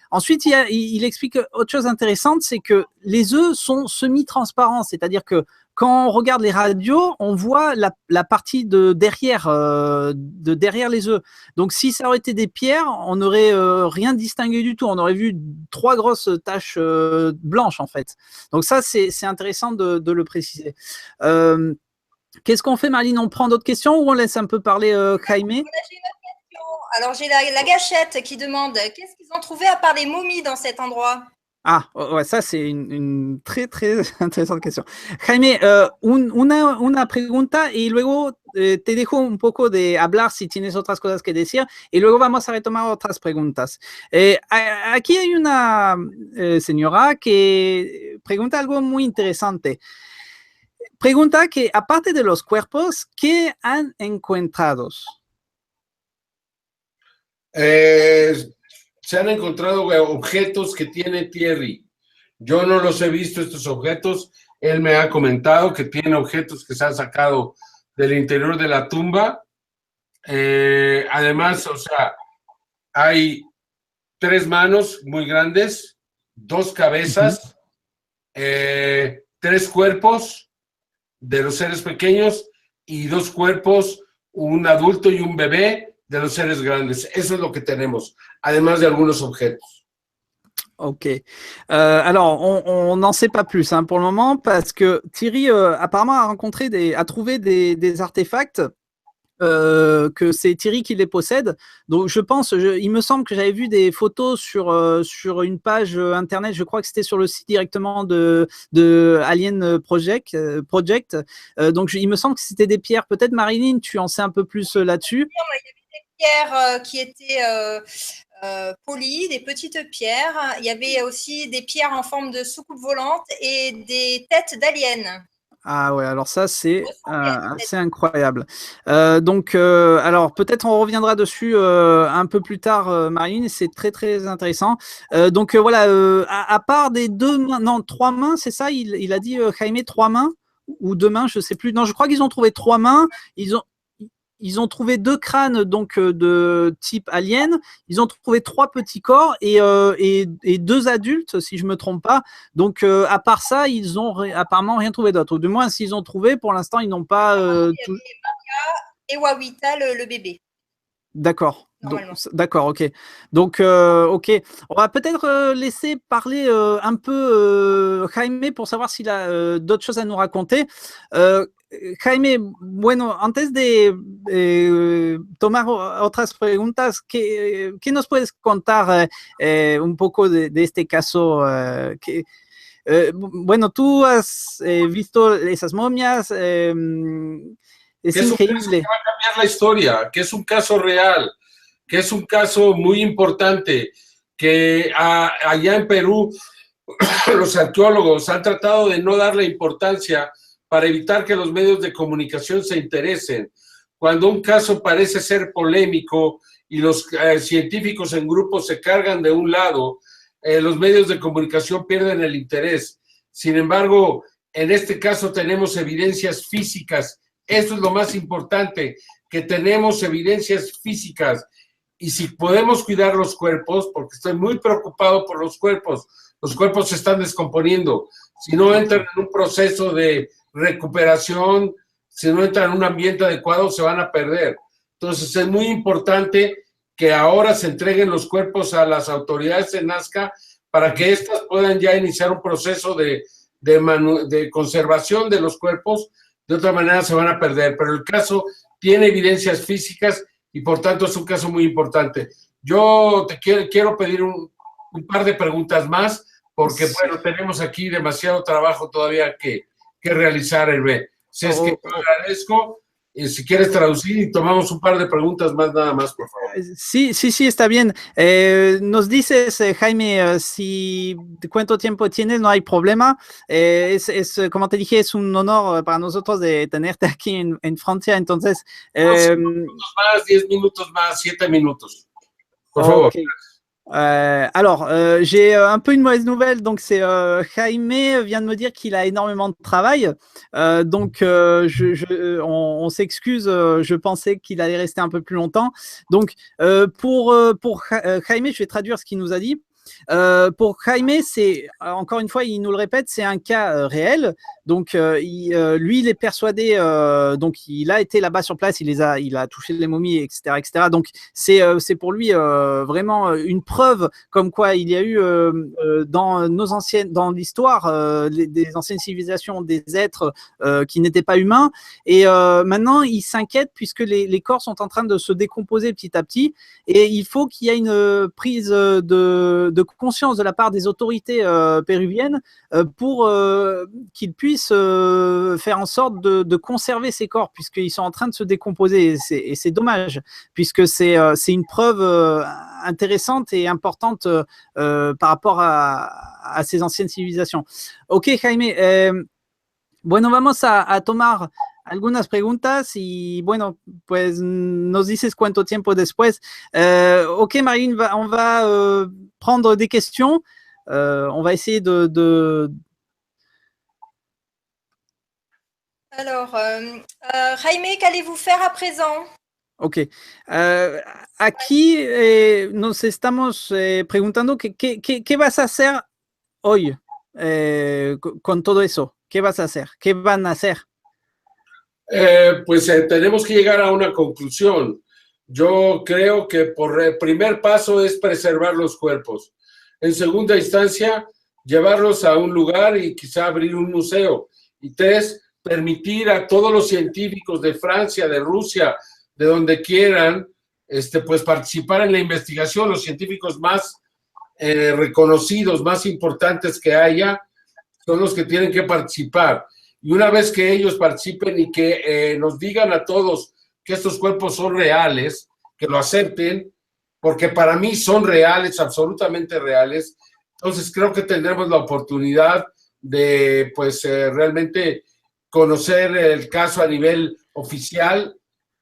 Ensuite, il explique autre chose intéressante, c'est que les œufs sont semi-transparents, c'est-à-dire que quand on regarde les radios, on voit la partie de derrière les œufs. Donc, si ça aurait été des pierres, on n'aurait rien distingué du tout. On aurait vu 3 grosses taches blanches, en fait. Donc, ça, c'est intéressant de le préciser. Qu'est-ce qu'on fait, Marlene? On prend d'autres questions ou on laisse un peu parler Jaime? Alors, j'ai la gâchette qui demande qu'est-ce qu'ils ont trouvé à part les momies dans cet endroit? Ah, ouais, ça c'est une très très interesante question. Jaime, una pregunta y luego te dejo un poco de hablar si tienes otras cosas que decir y luego vamos a retomar otras preguntas. Aquí hay una señora que pregunta algo muy interesante. Pregunta que aparte de los cuerpos, ¿qué han encontrado? Se han encontrado objetos que tiene Thierry. Yo no los he visto, estos objetos. Él me ha comentado que tiene objetos que se han sacado del interior de la tumba. Además, o sea, hay 3 manos muy grandes, 2 cabezas, 3 cuerpos de los seres pequeños y 2 cuerpos, un adulto y un bebé de los seres grandes. Eso es lo que tenemos, además de algunos objetos. Ok. Alors, on n'en sait pas plus pour le moment parce que Thierry apparemment a trouvé des artefacts que c'est Thierry qui les possède. Donc je pense, il me semble que j'avais vu des photos sur une page internet, je crois que c'était sur le site directement de Alien Project. Donc il me semble que c'était des pierres. Peut-être Marilyn, tu en sais un peu plus là-dessus. Il y avait des pierres qui étaient polies, des petites pierres. Il y avait aussi des pierres en forme de soucoupe volante et des têtes d'aliens. Ah ouais, alors ça, c'est incroyable. Alors peut-être on reviendra dessus un peu plus tard, Marine, c'est très très intéressant. Voilà, à part des 2 mains, non, 3 mains, c'est ça, il a dit Jaime, 3 mains ou 2 mains, je sais plus. Non, je crois qu'ils ont trouvé 3 mains, ils ont trouvé 2 crânes donc de type alien. Ils ont trouvé 3 petits corps et 2 adultes, si je me trompe pas. Donc, à part ça, ils ont apparemment rien trouvé d'autre. Ou du moins, s'ils ont trouvé, pour l'instant, ils n'ont pas. Il y avait Maria et Wawita, le bébé. D'accord. D'accord, ok. Donc, ok. On va peut-être laisser parler un peu Jaime pour savoir s'il a d'autres choses à nous raconter. Jaime, bueno, antes de tomar otras preguntas, ¿qué nos puedes contar un poco de este caso? Bueno, tú has visto esas momias, es increíble. Que va a cambiar la historia, que es un caso real, que es un caso muy importante, que allá en Perú los arqueólogos han tratado de no darle importancia para evitar que los medios de comunicación se interesen. Cuando un caso parece ser polémico y los científicos en grupos se cargan de un lado, los medios de comunicación pierden el interés. Sin embargo, en este caso tenemos evidencias físicas. Eso es lo más importante, que tenemos evidencias físicas. Y si podemos cuidar los cuerpos, porque estoy muy preocupado por los cuerpos se están descomponiendo. Si no entran en un proceso de recuperación, si no entran en un ambiente adecuado, se van a perder. Entonces es muy importante que ahora se entreguen los cuerpos a las autoridades de Nazca para que éstas puedan ya iniciar un proceso de conservación de los cuerpos. De otra manera se van a perder, pero el caso tiene evidencias físicas y por tanto es un caso muy importante. Yo te quiero pedir un par de preguntas más, porque bueno, tenemos aquí demasiado trabajo todavía que realizar, Hervé. Si es que te agradezco, si quieres traducir y tomamos un par de preguntas más, nada más, por favor. Sí, está bien. Nos dices, Jaime, si cuánto tiempo tienes, no hay problema. Como te dije, es un honor para nosotros de tenerte aquí en Francia. Entonces, 5 minutos más, 10 minutos más, 7 minutos. Por favor. Alors, j'ai un peu une mauvaise nouvelle, donc c'est Jaime vient de me dire qu'il a énormément de travail, donc on s'excuse, je pensais qu'il allait rester un peu plus longtemps. Donc pour Jaime, je vais traduire ce qu'il nous a dit. Pour Jaime, c'est encore une fois, il nous le répète, c'est un cas réel. Donc, lui, il est persuadé. Donc, il a été là-bas sur place, il a touché les momies, etc., etc. Donc, c'est pour lui vraiment une preuve comme quoi il y a eu dans l'histoire des anciennes civilisations des êtres qui n'étaient pas humains. Et maintenant, il s'inquiète puisque les corps sont en train de se décomposer petit à petit. Et il faut qu'il y ait une prise de conscience de la part des autorités péruviennes pour qu'ils puissent faire en sorte de conserver ces corps puisqu'ils sont en train de se décomposer et c'est dommage puisque c'est une preuve intéressante et importante par rapport à ces anciennes civilisations. Ok, Jaime, bueno, vamos a tomar algunas preguntas y bueno, pues nos dices cuánto tiempo después. Ok, Marine, on va prendre des questions. On va essayer de... Alors, Jaime, qu'allez-vous faire à présent? Ok. Aquí nos estamos preguntando ¿qué vas a hacer hoy con todo eso? ¿Qué vas a hacer? ¿Qué van a hacer? Pues tenemos que llegar a una conclusión. Yo creo que el primer paso es preservar los cuerpos. En segunda instancia, llevarlos a un lugar y quizá abrir un museo. Y 3, permitir a todos los científicos de Francia, de Rusia, de donde quieran, pues participar en la investigación. Los científicos más reconocidos, más importantes que haya, son los que tienen que participar. Y una vez que ellos participen y que nos digan a todos que estos cuerpos son reales, que lo acepten, porque para mí son reales, absolutamente reales, entonces creo que tendremos la oportunidad de, pues, realmente conocer el caso a nivel oficial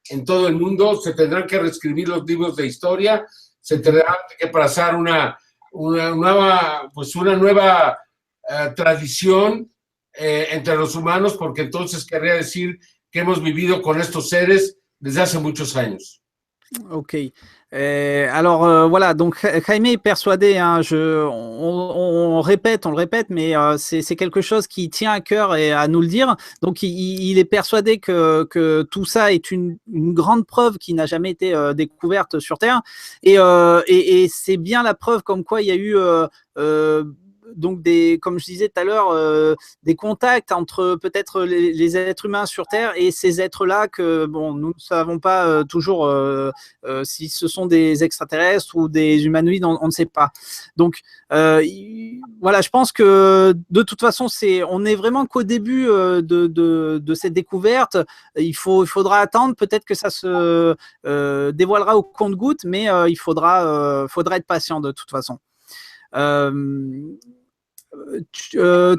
en todo el mundo. Se tendrán que reescribir los libros de historia, se tendrá que pasar una nueva tradición entre los humanos, porque entonces querría decir que hemos vivido con estos seres desde hace muchos años. Ok. Alors voilà, donc Jaime est persuadé, hein, on le répète, mais c'est quelque chose qui tient à cœur et à nous le dire. Donc il est persuadé que tout ça est une grande preuve qui n'a jamais été découverte sur Terre. Et c'est bien la preuve comme quoi il y a eu donc comme je disais tout à l'heure, des contacts entre peut-être les êtres humains sur Terre et ces êtres-là que, bon, nous ne savons pas toujours si ce sont des extraterrestres ou des humanoïdes, on ne sait pas. Donc, voilà, je pense que de toute façon, on n'est vraiment qu'au début de cette découverte. Il faudra attendre, peut-être que ça se dévoilera au compte-gouttes, mais il faudra être patient de toute façon.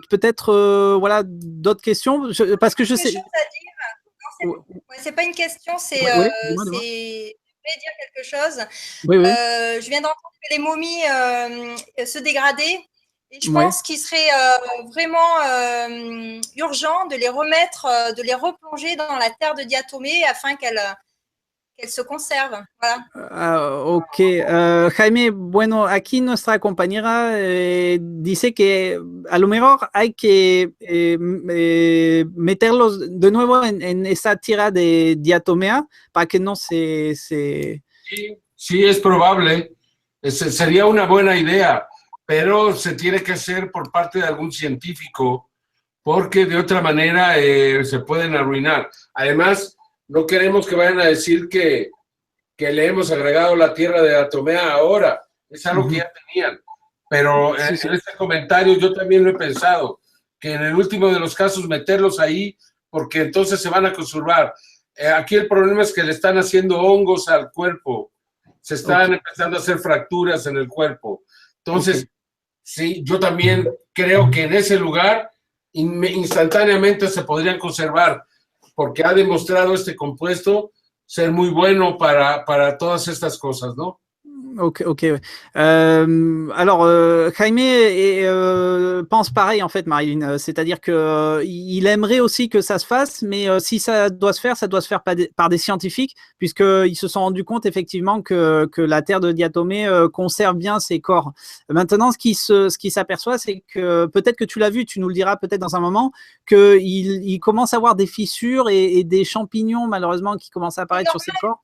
Peut-être voilà d'autres questions parce que je sais. C'est pas une question, c'est dis-moi. je voulais dire quelque chose. Oui. Je viens d'entendre que les momies se dégradaient et je pense qu'il serait vraiment urgent de les remettre, de les replonger dans la terre de Diatomée afin qu'elles se conserve. Voilà. Ok. Jaime, bueno, aquí nuestra compañera dice que a lo mejor hay que meterlos de nuevo en esa tierra de Diatomea para que no se... Sí, es probable. Sería una buena idea, pero se tiene que hacer por parte de algún científico, porque de otra manera se pueden arruinar. Además, no queremos que vayan a decir que le hemos agregado la tierra de Diatomea ahora. Es algo que ya tenían. Pero en este comentario yo también lo he pensado, que en el último de los casos meterlos ahí, porque entonces se van a conservar. Aquí el problema es que le están haciendo hongos al cuerpo. Se están empezando a hacer fracturas en el cuerpo. Entonces, sí, yo también creo que en ese lugar instantáneamente se podrían conservar, porque ha demostrado este compuesto ser muy bueno para todas estas cosas, ¿no? Ok. Alors, Jaime pense pareil, en fait, Marilyn. C'est-à-dire qu'il aimerait aussi que ça se fasse, mais si ça doit se faire par des scientifiques, puisqu'ils se sont rendus compte, effectivement, que la Terre de Diatomée conserve bien ses corps. Maintenant, ce qui s'aperçoit, c'est que, peut-être que tu l'as vu, tu nous le diras peut-être dans un moment, qu'il commence à avoir des fissures et des champignons, malheureusement, qui commencent à apparaître sur ses corps.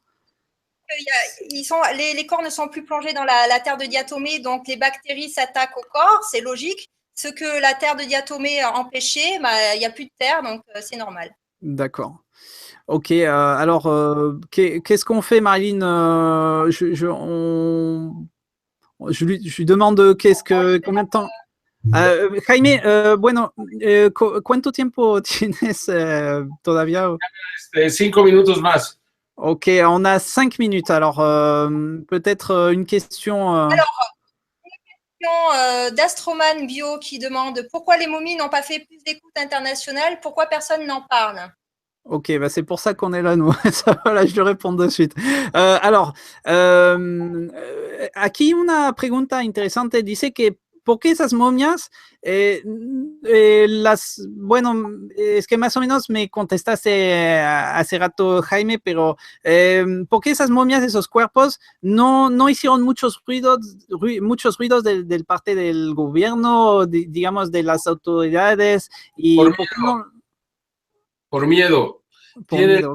Les corps ne sont plus plongés dans la terre de Diatomée, donc les bactéries s'attaquent au corps, c'est logique. Ce que la terre de Diatomée a empêché, il n'y a plus de terre, donc c'est normal. D'accord. Ok, alors qu'est-ce qu'on fait, Marilyn? Je lui demande combien de temps. Jaime, bueno, ¿cuánto tiempo tienes todavía? 5 minutos más. Ok, on a 5 minutes. Alors, peut-être une question. Alors, une question d'Astroman Bio qui demande pourquoi les momies n'ont pas fait plus d'écoute internationale, pourquoi personne n'en parle? Ok, bah c'est pour ça qu'on est là, nous. Voilà, je lui réponds de suite. Alors, aquí una pregunta interesante. Dice que ¿por qué esas momias? Bueno, es que más o menos me contestaste hace rato, Jaime, pero ¿por qué esas momias, esos cuerpos, no hicieron muchos ruidos del parte del gobierno, digamos, de las autoridades? Y por miedo. Tienen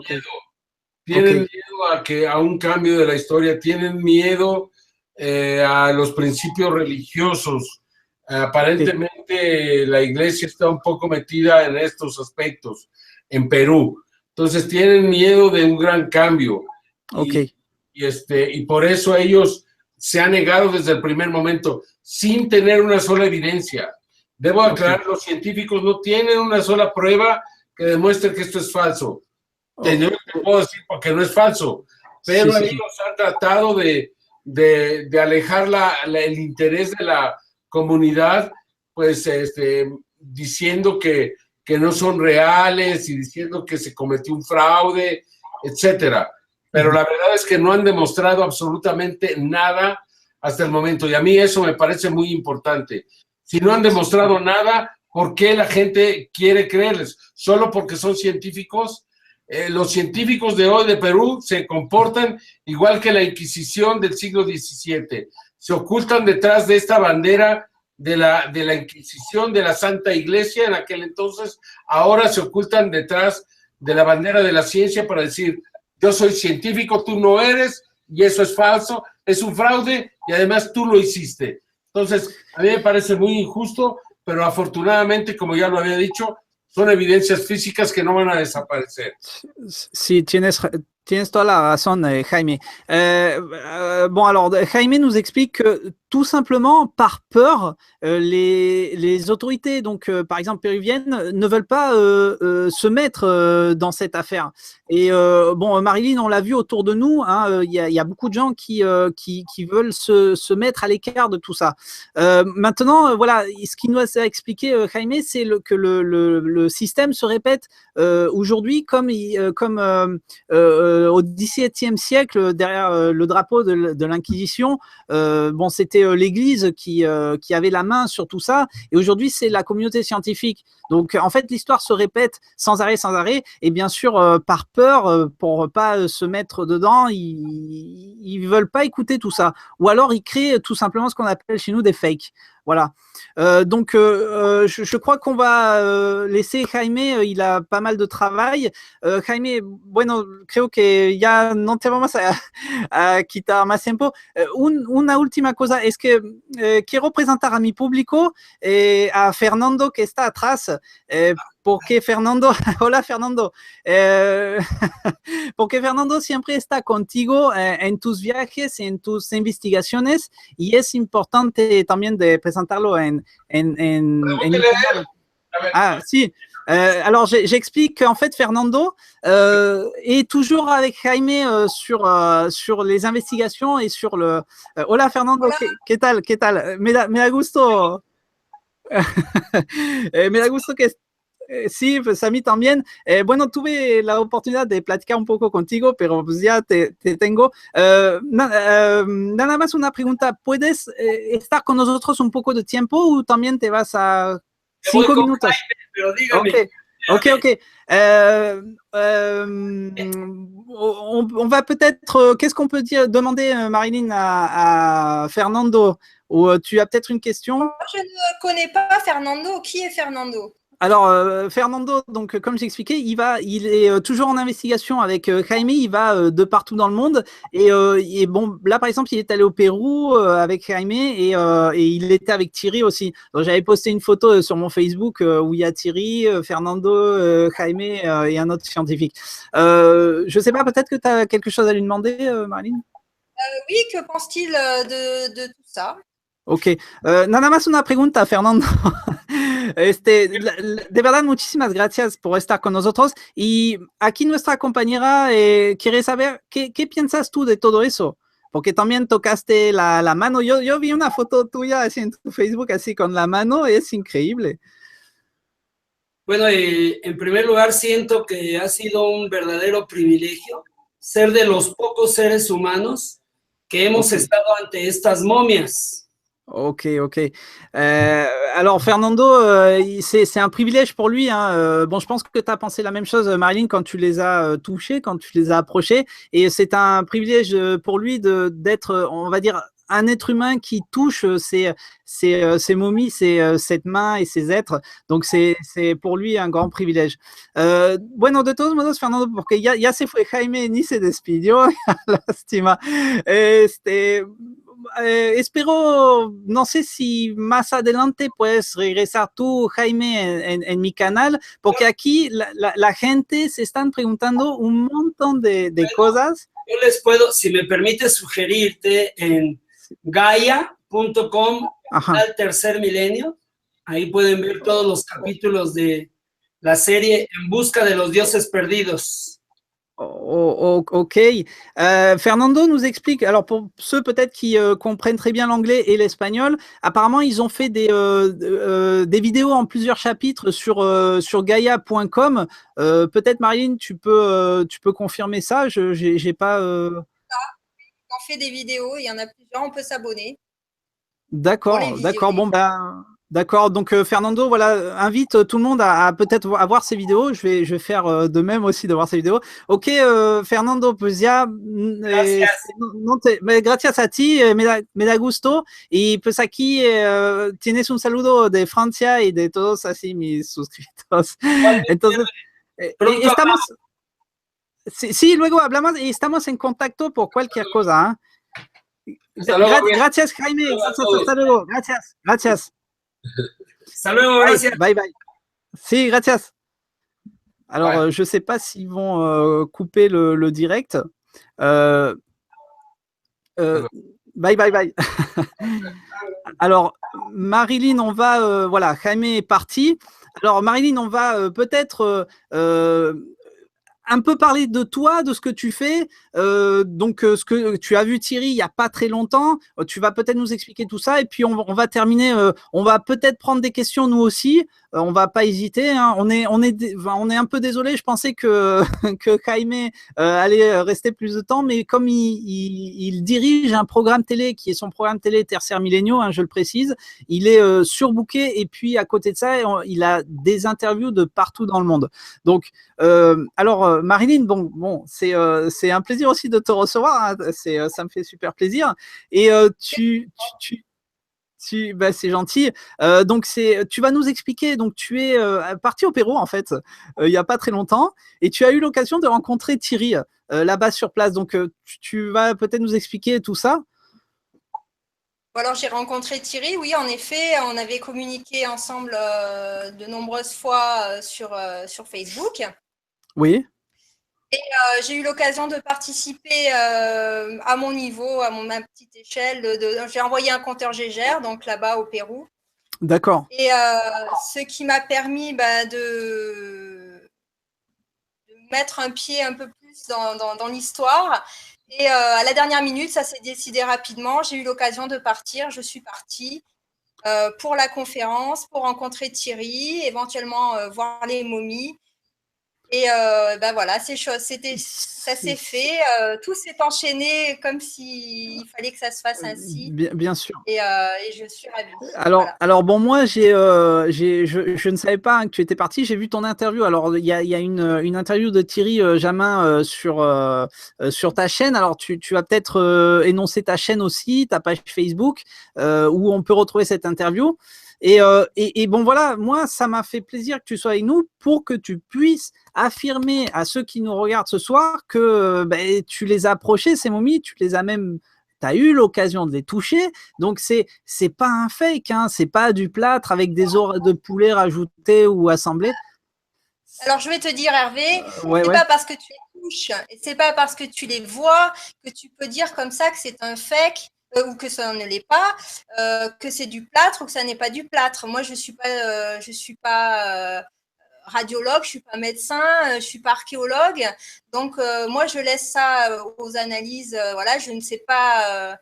miedo a un cambio de la historia, tienen miedo a los principios religiosos. Aparentemente la iglesia está un poco metida en estos aspectos en Perú. Entonces tienen miedo de un gran cambio Ok. Y por eso ellos se han negado desde el primer momento, sin tener una sola evidencia. Debo aclarar, los científicos no tienen una sola prueba que demuestre que esto es falso. Yo te puedo decir porque no es falso, pero ellos han tratado de alejar el interés de la comunidad, pues diciendo que no son reales y diciendo que se cometió un fraude, etcétera. Pero la verdad es que no han demostrado absolutamente nada hasta el momento, y a mí eso me parece muy importante. Si no han demostrado nada, ¿por qué la gente quiere creerles? ¿Solo porque son científicos? Los científicos de hoy de Perú se comportan igual que la Inquisición del siglo XVII. Se ocultan detrás de esta bandera de la Inquisición, de la Santa Iglesia en aquel entonces. Ahora se ocultan detrás de la bandera de la ciencia para decir: yo soy científico, tú no eres, y eso es falso, es un fraude, y además tú lo hiciste. Entonces, a mí me parece muy injusto, pero afortunadamente, como ya lo había dicho, son evidencias físicas que no van a desaparecer. Sí, tienes toda la razón, Jaime. Bon, alors, Jaime nous explique que tout simplement, par peur, les autorités, donc par exemple péruviennes, ne veulent pas se mettre dans cette affaire. Et bon, Marilyn, on l'a vu autour de nous, hein, y a beaucoup de gens qui veulent se mettre à l'écart de tout ça. Maintenant, voilà, ce qu'il nous a expliqué, Jaime, c'est que le système se répète aujourd'hui comme au XVIIe siècle, derrière le drapeau de l'Inquisition. Bon, c'était l'Église qui avait la main sur tout ça, et aujourd'hui c'est la communauté scientifique. Donc en fait l'histoire se répète sans arrêt, et bien sûr par peur, pour pas se mettre dedans, ils veulent pas écouter tout ça, ou alors ils créent tout simplement ce qu'on appelle chez nous des fakes. Voilà. Donc, je crois qu'on va laisser Jaime, il a pas mal de travail. Jaime, bueno, creo que ya no te vamos a quitar más tiempo. Una última cosa, es que quiero presentar a mi público a Fernando, que está atrás, porque Fernando, hola Fernando, porque Fernando siempre está contigo en tus viajes, en tus investigaciones, y es importante también de presentarlo en Ah, si. Alors, j'explique qu'en fait, Fernando est toujours avec Jaime sur les investigations et sur le... Hola, Fernando, Hola. ¿qué tal? ¿Qué tal? Me da gusto... me da gusto que... Sí, pues a mí también. Bueno, tuve la oportunidad de platicar un poco contigo, pero pues ya te tengo. Nada más una pregunta. ¿Puedes estar con nosotros un poco de tiempo o también te vas a 5 minutos? Jaime, pero dígame. Ok. On va peut-être... Qu'est-ce qu'on peut demander, Marilyn, à Fernando? Ou tu as peut-être une question? Moi, je ne connais pas Fernando. Qui est Fernando? Alors, Fernando, donc comme j'expliquais, il est toujours en investigation avec Jaime, il va de partout dans le monde, et bon, là par exemple, il est allé au Pérou avec Jaime, et il était avec Thierry aussi. Donc j'avais posté une photo sur mon Facebook où il y a Thierry, Fernando, Jaime et un autre scientifique. Je sais pas, peut-être que tu as quelque chose à lui demander, Marilyn? Oui, que pense-t-il de tout ça? Ok, nada más una pregunta, Fernando. De verdad, muchísimas gracias por estar con nosotros. Y aquí nuestra compañera quiere saber qué piensas tú de todo eso, porque también tocaste la mano. Yo vi una foto tuya así en tu Facebook, así con la mano, es increíble. Bueno, en primer lugar, siento que ha sido un verdadero privilegio ser de los pocos seres humanos que hemos estado ante estas momias. Ok. Alors, Fernando, c'est un privilège pour lui, hein. Bon, je pense que tu as pensé la même chose, Marilyn, quand tu les as touchés, quand tu les as approchés. Et c'est un privilège pour lui d'être, on va dire, un être humain qui touche ces momies, cette main et ces êtres. Donc, c'est pour lui un grand privilège. Bueno, de todos modos, Fernando, porque ya se fue Jaime, ni se despidió, lástima. Espero, no sé si más adelante puedes regresar tú, Jaime, en mi canal, porque aquí la gente se están preguntando un montón de cosas. yo les puedo, si me permite sugerirte, en Gaia.com, al tercer milenio, ahí pueden ver todos los capítulos de la serie En busca de los dioses perdidos. Ok. Fernando nous explique, alors pour ceux peut-être qui comprennent très bien l'anglais et l'espagnol, apparemment ils ont fait des vidéos en plusieurs chapitres sur Gaia.com. Peut-être Marilyn, tu peux confirmer ça. J'ai pas. On fait des vidéos, il y en a plusieurs, on peut s'abonner. D'accord, bon d'accord. Donc Fernando, voilà, invite tout le monde à peut-être voir ces vidéos. Je vais faire de même aussi de voir ces vidéos. Ok, Fernando, pues ya, gracias a ti, me da gusto. Y pues aquí tienes un saludo de Francia y de todos así mis suscriptores. Entonces, estamos, sí, luego hablamos y estamos en contacto por cualquier cosa, ¿eh? Gracias, Jaime. Hasta luego. Gracias. Hasta luego, gracias. Bye. Sí, gracias. Alors, je ne sais pas s'ils vont couper le direct. Bye. Alors, Marilyn, on va… voilà, Jaime est parti. Alors, Marilyn, on va peut-être… un peu parler de toi, de ce que tu fais. Donc, ce que tu as vu Thierry il n'y a pas très longtemps, tu vas peut-être nous expliquer tout ça et puis on va terminer. On va peut-être prendre des questions nous aussi. On va pas hésiter. Hein. On est un peu désolé. Je pensais que Jaime allait rester plus de temps, mais comme il dirige un programme télé qui est son programme télé Tercer Milléniaux, hein, je le précise, il est surbooké et puis à côté de ça, il a des interviews de partout dans le monde. Donc, alors Marilyn, bon, c'est un plaisir aussi de te recevoir. Hein. Ça me fait super plaisir. Et c'est gentil. Donc tu vas nous expliquer. Donc tu es parti au Pérou en fait, il n'y a pas très longtemps, et tu as eu l'occasion de rencontrer Thierry là-bas sur place. Donc tu vas peut-être nous expliquer tout ça. Alors j'ai rencontré Thierry, oui, en effet, on avait communiqué ensemble de nombreuses fois sur Facebook. Oui. Et j'ai eu l'occasion de participer à mon niveau, à ma petite échelle. J'ai envoyé un compteur Gégère, donc là-bas au Pérou. D'accord. Et ce qui m'a permis de mettre un pied un peu plus dans l'histoire. Et à la dernière minute, ça s'est décidé rapidement. J'ai eu l'occasion de partir. Je suis partie pour la conférence, pour rencontrer Thierry, éventuellement voir les momies. Et voilà, ça s'est fait, tout s'est enchaîné comme s'il fallait que ça se fasse ainsi. Bien sûr. Et je suis ravie. Alors bon, moi je ne savais pas que tu étais parti. J'ai vu ton interview. Alors il y a une interview de Thierry Jamin sur ta chaîne. Alors tu vas peut-être énoncer ta chaîne aussi, ta page Facebook où on peut retrouver cette interview. Et bon, voilà, moi, ça m'a fait plaisir que tu sois avec nous pour que tu puisses affirmer à ceux qui nous regardent ce soir que tu les as approchés, ces momies, tu as eu l'occasion de les toucher. Donc, c'est pas un fake, hein, c'est pas du plâtre avec des os de poulet rajoutés ou assemblés. Alors, je vais te dire, Hervé, c'est pas parce que tu les touches, et c'est pas parce que tu les vois que tu peux dire comme ça que c'est un fake. Ou que ça ne l'est pas, que c'est du plâtre ou que ça n'est pas du plâtre. Moi, je suis pas radiologue, je suis pas médecin, je suis pas archéologue. Donc, moi, je laisse ça aux analyses. Voilà, je ne sais pas,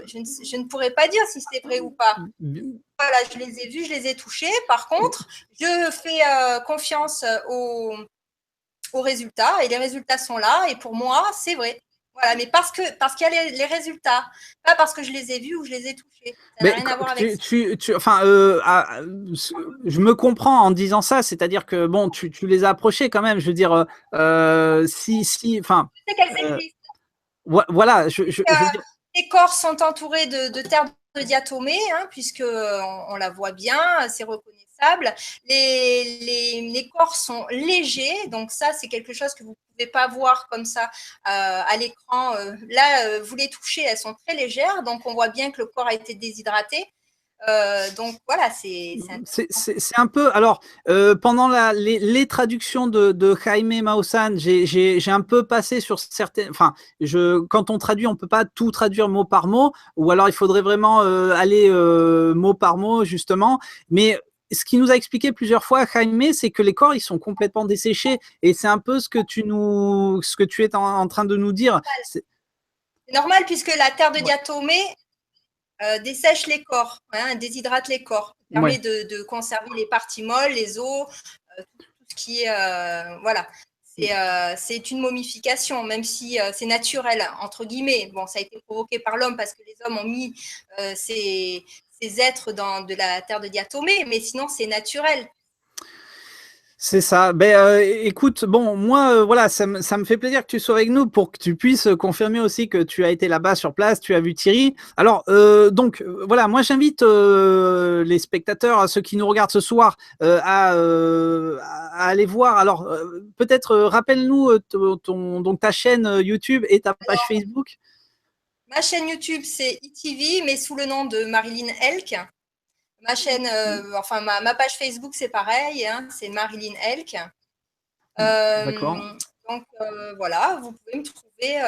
je ne pourrais pas dire si c'est vrai ou pas. Voilà, je les ai vus, je les ai touchés. Par contre, je fais confiance aux résultats et les résultats sont là. Et pour moi, c'est vrai. Voilà, mais parce qu'il y a les résultats, pas parce que je les ai vus ou je les ai touchés. Ça n'a rien à voir avec ça. Je me comprends en disant ça, c'est-à-dire que bon, tu les as approchés quand même. Je veux dire, enfin. C'est qu'elles existent. Voilà. Les corps sont entourés de terre de diatomée, hein, puisque on la voit bien, c'est reconnaissable. Les corps sont légers, donc ça c'est quelque chose que vous ne pouvez pas voir comme ça à l'écran. Là, vous les touchez, elles sont très légères, donc on voit bien que le corps a été déshydraté. Donc voilà, c'est un peu. Alors, pendant les traductions de Jaime Maussan, j'ai un peu passé sur certaines. Enfin, quand on traduit, on peut pas tout traduire mot par mot, ou alors il faudrait vraiment aller mot par mot, justement. Mais ce qu'il nous a expliqué plusieurs fois, Jaime, c'est que les corps, ils sont complètement desséchés. Et c'est un peu ce que tu es en train de nous dire. C'est normal, puisque la terre de diatomée dessèche les corps, hein, déshydrate les corps, permet de conserver les parties molles, les os, tout ce qui est voilà. C'est une momification, même si c'est naturel entre guillemets. Bon, ça a été provoqué par l'homme parce que les hommes ont mis ces êtres dans de la terre de diatomée, mais sinon c'est naturel. C'est ça. Écoute, bon, moi, voilà, ça me fait plaisir que tu sois avec nous pour que tu puisses confirmer aussi que tu as été là-bas sur place, tu as vu Thierry. Alors, donc, voilà, moi, j'invite les spectateurs, ceux qui nous regardent ce soir, à aller voir. Alors, peut-être, rappelle-nous donc ta chaîne YouTube et ta page Facebook. Ma chaîne YouTube, c'est ITV, mais sous le nom de Marilyn Elk. Ma chaîne, enfin ma page Facebook, c'est pareil, hein, c'est Marilyn Elk. D'accord. Donc voilà, vous pouvez me trouver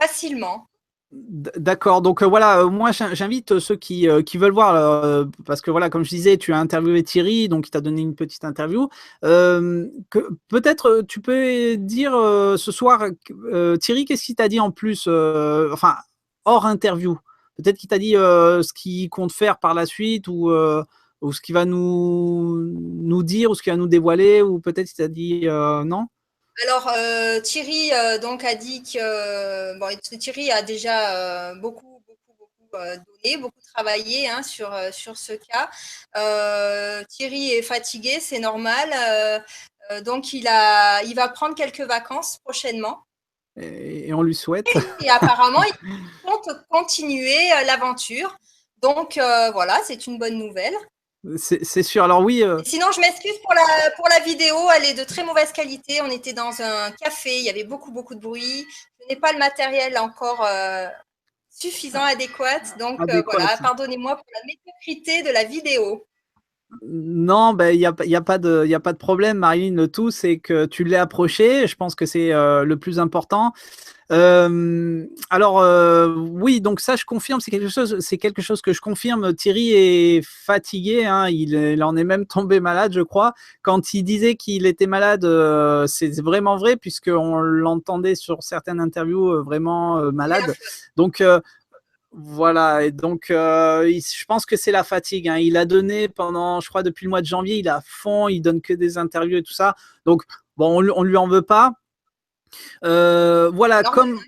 facilement. D'accord, donc voilà, moi j'invite ceux qui veulent voir, parce que voilà, comme je disais, tu as interviewé Thierry, donc il t'a donné une petite interview. Peut-être tu peux dire ce soir, Thierry, qu'est-ce qu'il t'a dit en plus, enfin, hors interview? Peut-être qu'il t'a dit ce qu'il compte faire par la suite, ou ce qu'il va nous dire, ou ce qu'il va nous dévoiler, ou peut-être qu'il t'a dit non? Alors Thierry donc a dit que bon, Thierry a déjà beaucoup donné, beaucoup travaillé hein, sur ce cas. Thierry est fatigué, c'est normal. Donc il va prendre quelques vacances prochainement. Et on lui souhaite. Et apparemment, il compte continuer l'aventure. Donc voilà, c'est une bonne nouvelle. C'est sûr. Alors oui. Sinon, je m'excuse pour la vidéo. Elle est de très mauvaise qualité. On était dans un café. Il y avait beaucoup de bruit. Je n'ai pas le matériel encore suffisant, adéquat. Donc voilà, pardonnez-moi pour la médiocrité de la vidéo. Non, il y a pas de problème, Marilyn. Le tout, c'est que tu l'aies approché. Je pense que c'est le plus important. Alors oui, donc ça je confirme, c'est quelque chose que je confirme. Thierry est fatigué, hein, il en est même tombé malade, je crois. Quand il disait qu'il était malade, c'est vraiment vrai, puisqu'on l'entendait sur certaines interviews vraiment malade. Donc voilà, et donc je pense que c'est la fatigue, hein. Il a donné pendant, je crois, depuis le mois de janvier, il est à fond, il donne que des interviews et tout ça. Donc bon, on lui en veut pas. Voilà, comme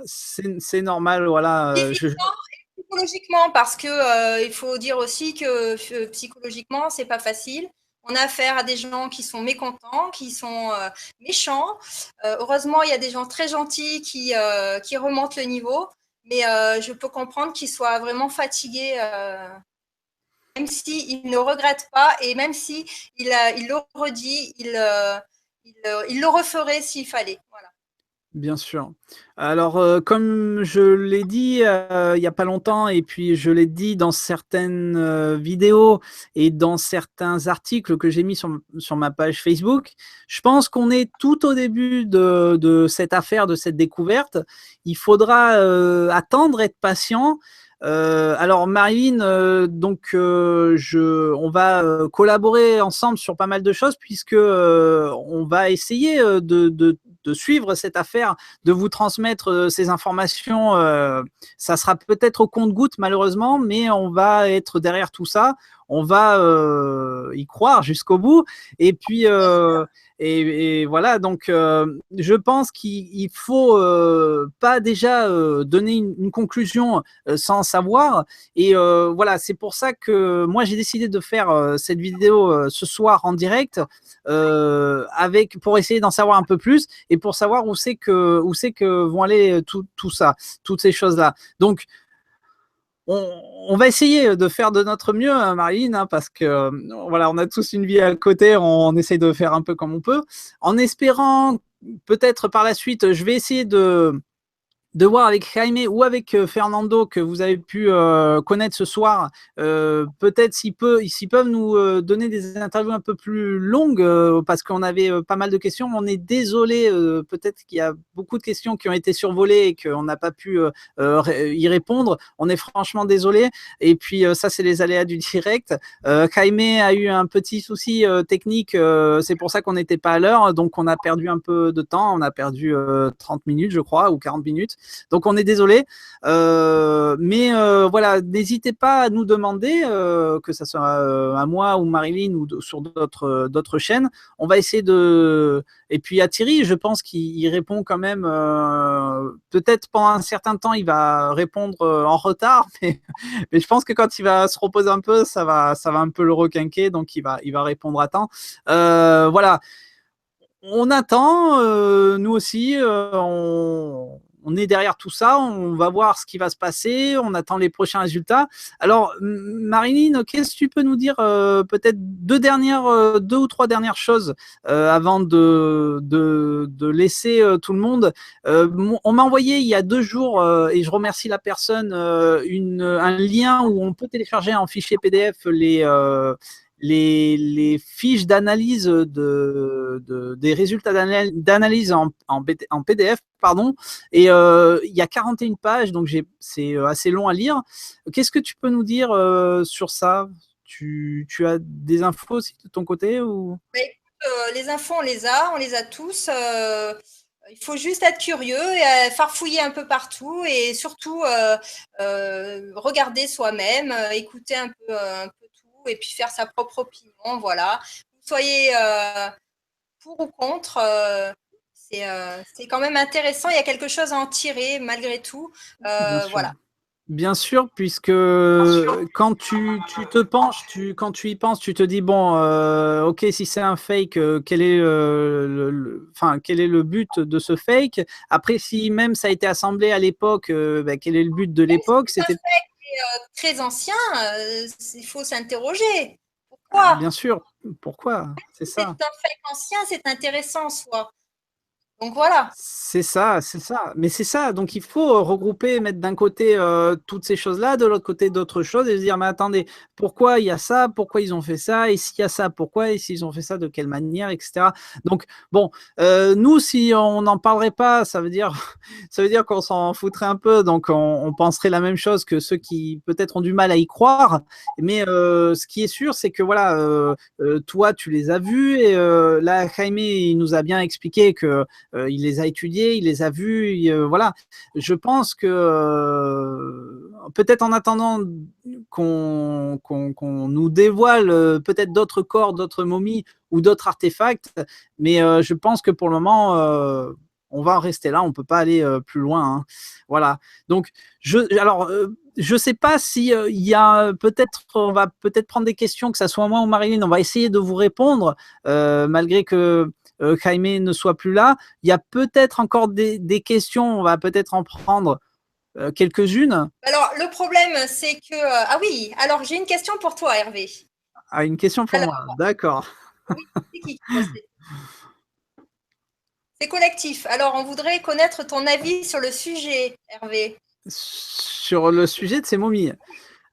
c'est normal, voilà. Psychologiquement, parce que il faut dire aussi que psychologiquement, c'est pas facile. On a affaire à des gens qui sont mécontents, qui sont méchants. Heureusement, il y a des gens très gentils qui remontent le niveau, mais je peux comprendre qu'ils soient vraiment fatigués, même s'ils ne regrettent pas, et même si il le redit, il le referait s'il fallait. Voilà. Bien sûr. Alors, comme je l'ai dit il n'y a pas longtemps, et puis je l'ai dit dans certaines vidéos et dans certains articles que j'ai mis sur ma page Facebook, je pense qu'on est tout au début de cette affaire, de cette découverte. Il faudra attendre, être patient. Alors Marilyn, donc on va collaborer ensemble sur pas mal de choses, puisque on va essayer de suivre cette affaire, de vous transmettre ces informations. Ça sera peut-être au compte-gouttes malheureusement, mais on va être derrière tout ça. On va y croire jusqu'au bout. Et puis et voilà, donc je pense qu'il faut pas déjà donner une conclusion sans savoir. Et voilà, c'est pour ça que moi j'ai décidé de faire cette vidéo ce soir en direct, pour essayer d'en savoir un peu plus et pour savoir où c'est que vont aller tout ça, toutes ces choses-là. Donc on va essayer de faire de notre mieux, hein, Marilyn, hein, parce que voilà, on a tous une vie à côté, on essaye de faire un peu comme on peut, en espérant peut-être par la suite, je vais essayer de de voir avec Jaime ou avec Fernando, que vous avez pu connaître ce soir, peut-être s'ils peuvent nous donner des interviews un peu plus longues, parce qu'on avait pas mal de questions. On est désolé, peut-être qu'il y a beaucoup de questions qui ont été survolées et qu'on n'a pas pu y répondre. On est franchement désolé. Et puis ça, c'est les aléas du direct. Jaime a eu un petit souci technique, c'est pour ça qu'on n'était pas à l'heure, donc on a perdu un peu de temps, on a perdu 30 minutes je crois, ou 40 minutes. Donc on est désolé, mais voilà, n'hésitez pas à nous demander, que ce soit à moi ou Marilyn ou sur d'autres chaînes. On va essayer de... Et puis à Thierry, je pense qu'il répond quand même, peut-être pendant un certain temps, il va répondre en retard, mais je pense que quand il va se reposer un peu, ça va un peu le requinquer, donc il va répondre à temps. Voilà. On attend, nous aussi, on est derrière tout ça, on va voir ce qui va se passer, on attend les prochains résultats. Alors, Marilyn, qu'est-ce que tu peux nous dire, peut-être deux ou trois dernières choses avant de laisser tout le monde. On m'a envoyé il y a 2 jours, et je remercie la personne, un lien où on peut télécharger en fichier PDF les fiches d'analyse des résultats d'analyse en PDF, pardon, et il y a 41 pages, donc c'est assez long à lire. Qu'est-ce que tu peux nous dire sur ça? Tu as des infos aussi de ton côté ou... Les infos, on les a tous. Il faut juste être curieux et farfouiller un peu partout et surtout regarder soi-même, écouter un peu tout et puis faire sa propre opinion. Voilà. Vous soyez pour ou contre, c'est quand même intéressant. Il y a quelque chose à en tirer malgré tout. Voilà. Bien sûr, puisque quand tu te penches, quand tu y penses, tu te dis bon, ok, si c'est un fake, quel est quel est le but de ce fake? Après, si même ça a été assemblé à l'époque, quel est le but de l'époque? C'était très ancien. Il faut s'interroger. Pourquoi? Bien sûr. Pourquoi? C'est ça. C'est un fake ancien, c'est intéressant en soi. Donc voilà. C'est ça, c'est ça. Mais c'est ça. Donc il faut regrouper, mettre d'un côté toutes ces choses-là, de l'autre côté d'autres choses et se dire, mais attendez, pourquoi il y a ça? Pourquoi ils ont fait ça? Et s'il y a ça, pourquoi? Et s'ils ont fait ça, de quelle manière, etc. Donc bon, nous, si on n'en parlerait pas, ça veut dire qu'on s'en foutrait un peu. Donc on penserait la même chose que ceux qui peut-être ont du mal à y croire. Mais ce qui est sûr, c'est que voilà, toi, tu les as vus et là, Jaime, il nous a bien expliqué que il les a étudiés, il les a vus, voilà. Je pense que peut-être en attendant qu'on nous dévoile peut-être d'autres corps, d'autres momies ou d'autres artefacts, mais je pense que pour le moment, on va en rester là, on ne peut pas aller plus loin. Hein. Voilà. Donc, je ne sais pas si il y a on va peut-être prendre des questions, que ça soit moi ou Marilyn, on va essayer de vous répondre, malgré que Jaime ne soit plus là. Il y a peut-être encore des questions, on va peut-être en prendre quelques-unes. Alors, le problème, c'est que... ah oui, alors j'ai une question pour toi, Hervé. Ah, une question pour moi, d'accord. Oui, c'est qui c'est collectif. Alors, on voudrait connaître ton avis sur le sujet, Hervé. Sur le sujet de ces momies.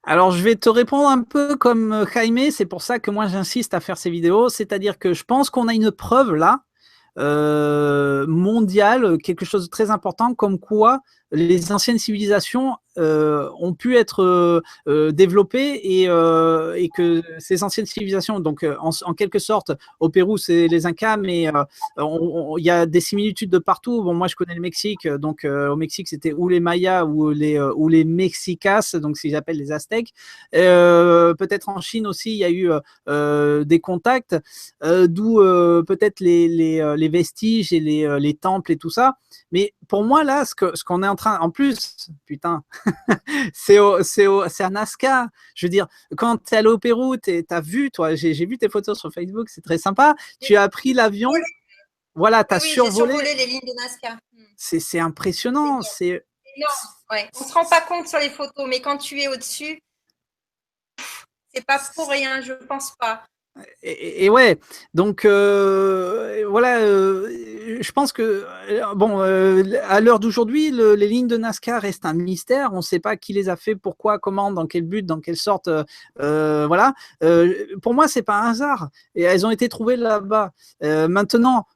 Alors, je vais te répondre un peu comme Jaime, c'est pour ça que moi j'insiste à faire ces vidéos, c'est-à-dire que je pense qu'on a une preuve là, mondiale, quelque chose de très important, comme quoi les anciennes civilisations ont pu être développées et que ces anciennes civilisations, donc en quelque sorte, au Pérou, c'est les Incas, mais il y a des similitudes de partout. Bon, moi, je connais le Mexique, donc au Mexique, c'était ou les Mayas ou les Mexicas, donc ce qu'ils appellent les Aztèques. Peut-être en Chine aussi, il y a eu des contacts, d'où peut-être les vestiges et les temples et tout ça. Mais pour moi, là, ce qu'on est en train... En plus, putain, c'est à Nazca. Je veux dire, quand tu es allé au Pérou, tu as vu, toi, j'ai vu tes photos sur Facebook, c'est très sympa. Tu as pris l'avion, voilà, tu as survolé. J'ai survolé les lignes de Nazca. C'est impressionnant. C'est énorme. Ouais. On ne se rend pas compte sur les photos, mais quand tu es au-dessus, c'est pas pour rien, je pense pas. Et ouais, donc voilà, je pense que, bon, à l'heure d'aujourd'hui, les lignes de NASCAR restent un mystère. On ne sait pas qui les a fait, pourquoi, comment, dans quel but, dans quelle sorte. Voilà. Pour moi, c'est pas un hasard. Et elles ont été trouvées là-bas. Maintenant,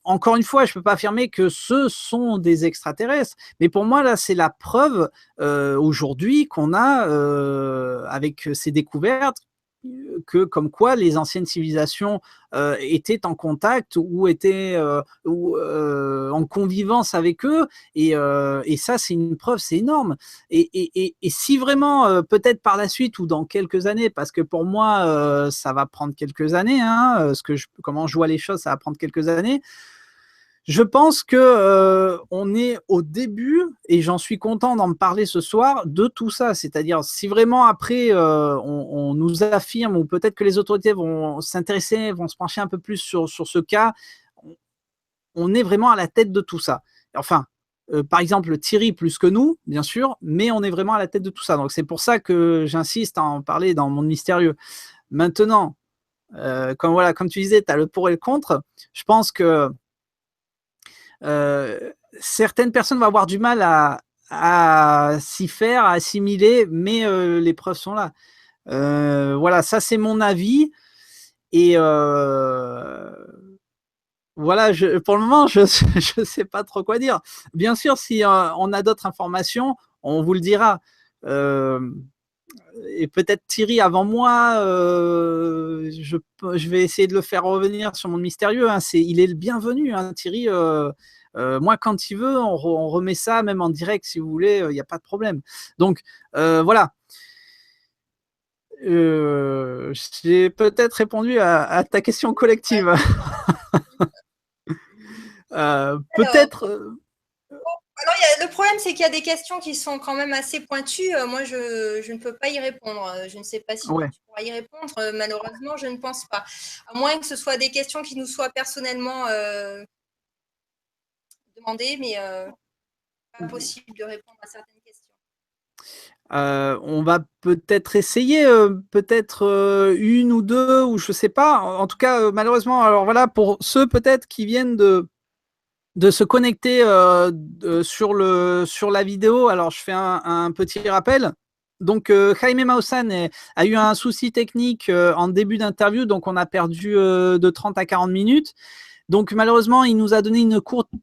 encore une fois, je ne peux pas affirmer que ce sont des extraterrestres. Mais pour moi, là, c'est la preuve aujourd'hui qu'on a, avec ces découvertes, que comme quoi les anciennes civilisations étaient en contact ou étaient en convivence avec eux, et ça c'est une preuve, c'est énorme. Et si vraiment peut-être par la suite ou dans quelques années, parce que pour moi ça va prendre quelques années, hein, comment je vois les choses, ça va prendre quelques années. Je pense que on est au début, et j'en suis content d'en parler ce soir, de tout ça. C'est-à-dire, si vraiment après on nous affirme, ou peut-être que les autorités vont s'intéresser, vont se pencher un peu plus sur ce cas, on est vraiment à la tête de tout ça. Enfin, par exemple, Thierry plus que nous, bien sûr, mais on est vraiment à la tête de tout ça. Donc c'est pour ça que j'insiste à en parler dans Monde Mystérieux. Maintenant, comme tu disais, tu as le pour et le contre. Je pense que certaines personnes vont avoir du mal à s'y faire, à assimiler, mais les preuves sont là. Voilà, ça c'est mon avis. Et voilà, pour le moment, je ne sais pas trop quoi dire. Bien sûr, si on a d'autres informations, on vous le dira. Et peut-être Thierry avant moi, je vais essayer de le faire revenir sur Monde Mystérieux. Hein. Il est le bienvenu, hein, Thierry. Moi, quand il veut, on remet ça, même en direct, si vous voulez, il n'y a pas de problème. Donc, voilà. J'ai peut-être répondu à ta question collective. Peut-être. Alors, le problème, c'est qu'il y a des questions qui sont quand même assez pointues. Moi, je ne peux pas y répondre. Je ne sais pas si tu pourras y répondre. Malheureusement, je ne pense pas. À moins que ce soit des questions qui nous soient personnellement demandées, mais pas possible de répondre à certaines questions. On va peut-être essayer, peut-être une ou deux, ou je ne sais pas. En tout cas, malheureusement, alors voilà, pour ceux peut-être qui viennent de se connecter sur la vidéo. Alors, je fais un petit rappel. Donc, Jaime Maussan a eu un souci technique en début d'interview, donc on a perdu de 30 à 40 minutes. Donc, malheureusement, il nous a donné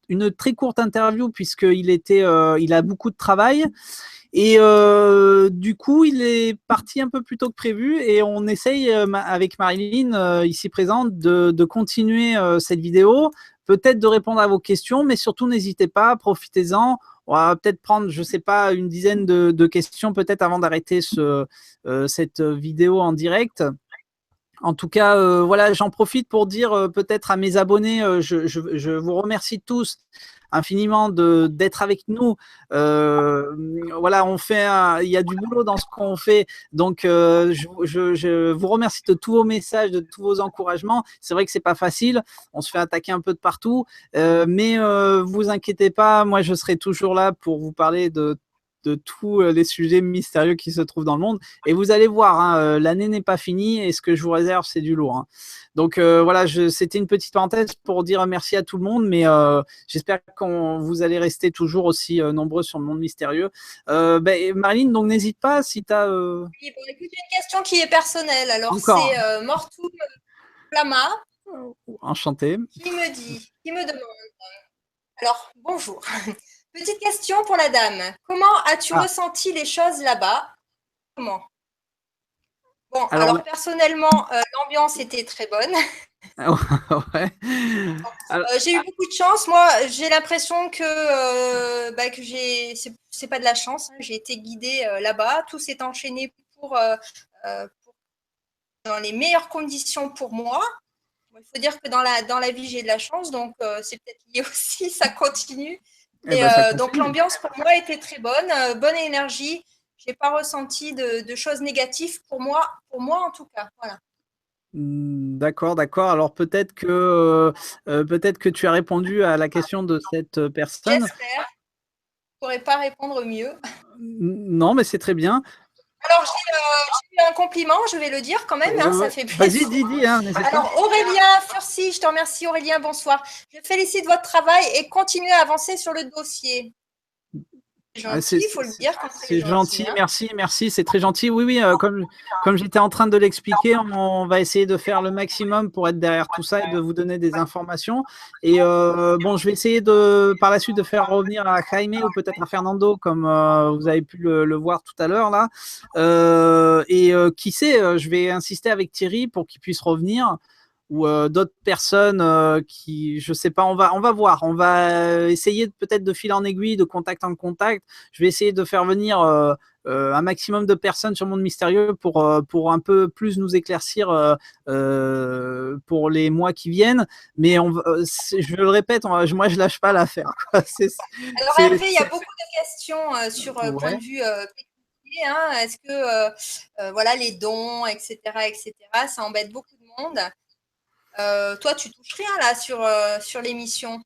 une très courte interview puisqu'il a beaucoup de travail. Et du coup, il est parti un peu plus tôt que prévu, et on essaye avec Marilyn, ici présente, de continuer cette vidéo, peut-être de répondre à vos questions, mais surtout n'hésitez pas, profitez-en. On va peut-être prendre, je ne sais pas, une dizaine de questions peut-être avant d'arrêter cette vidéo en direct. En tout cas, voilà, j'en profite pour dire peut-être à mes abonnés, je vous remercie tous infiniment d'être avec nous. Voilà, il y a du boulot dans ce qu'on fait. Donc, je vous remercie de tous vos messages, de tous vos encouragements. C'est vrai que c'est pas facile. On se fait attaquer un peu de partout. Mais vous inquiétez pas, moi, je serai toujours là pour vous parler de tous les sujets mystérieux qui se trouvent dans le monde. Et vous allez voir, hein, l'année n'est pas finie, et ce que je vous réserve, c'est du lourd. Hein. Donc voilà, c'était une petite parenthèse pour dire merci à tout le monde, mais j'espère que vous allez rester toujours aussi nombreux sur le Monde Mystérieux. Marilyn, donc n'hésite pas si tu as... Oui, bon, écoute, une question qui est personnelle. Alors, c'est Mortoum Flama. Enchanté. Qui me demande... Alors, bonjour. Petite question pour la dame. Comment as-tu ressenti les choses là-bas? Comment? Bon, alors personnellement, l'ambiance était très bonne. Ouais. J'ai eu beaucoup de chance. Moi, j'ai l'impression que c'est pas de la chance. Hein. J'ai été guidée là-bas. Tout s'est enchaîné dans les meilleures conditions pour moi. Il faut dire que dans la vie, j'ai de la chance. Donc, c'est peut-être lié aussi. Ça continue. Et donc l'ambiance pour moi était très bonne, bonne énergie. Je n'ai pas ressenti de choses négatives pour moi en tout cas. Voilà. D'accord. Alors peut-être que tu as répondu à la question de cette personne. J'espère. Je ne pourrais pas répondre mieux. Non, mais c'est très bien. Alors j'ai un compliment, je vais le dire quand même, ça fait plaisir. Vas-y, dis, hein, alors Aurélien Furcy, je te remercie Aurélien, bonsoir. Je félicite votre travail et continuez à avancer sur le dossier. Gentil, il faut le dire. C'est gentil, hein. Merci, c'est très gentil. Oui, comme j'étais en train de l'expliquer, on va essayer de faire le maximum pour être derrière tout ça et de vous donner des informations. Et bon, je vais essayer par la suite de faire revenir à Jaime ou peut-être à Fernando, comme vous avez pu le voir tout à l'heure là. Qui sait, je vais insister avec Thierry pour qu'il puisse revenir. Ou d'autres personnes qui, je sais pas, on va voir, on va essayer peut-être de filer en aiguille, de contact en contact. Je vais essayer de faire venir un maximum de personnes sur Monde Mystérieux pour un peu plus nous éclaircir pour les mois qui viennent. Mais je le répète, moi je lâche pas l'affaire. Alors Hervé, il y a beaucoup de questions sur point de vue pécuniaire, hein. Est-ce que voilà les dons, etc., ça embête beaucoup de monde. Toi, tu touches rien là sur l'émission.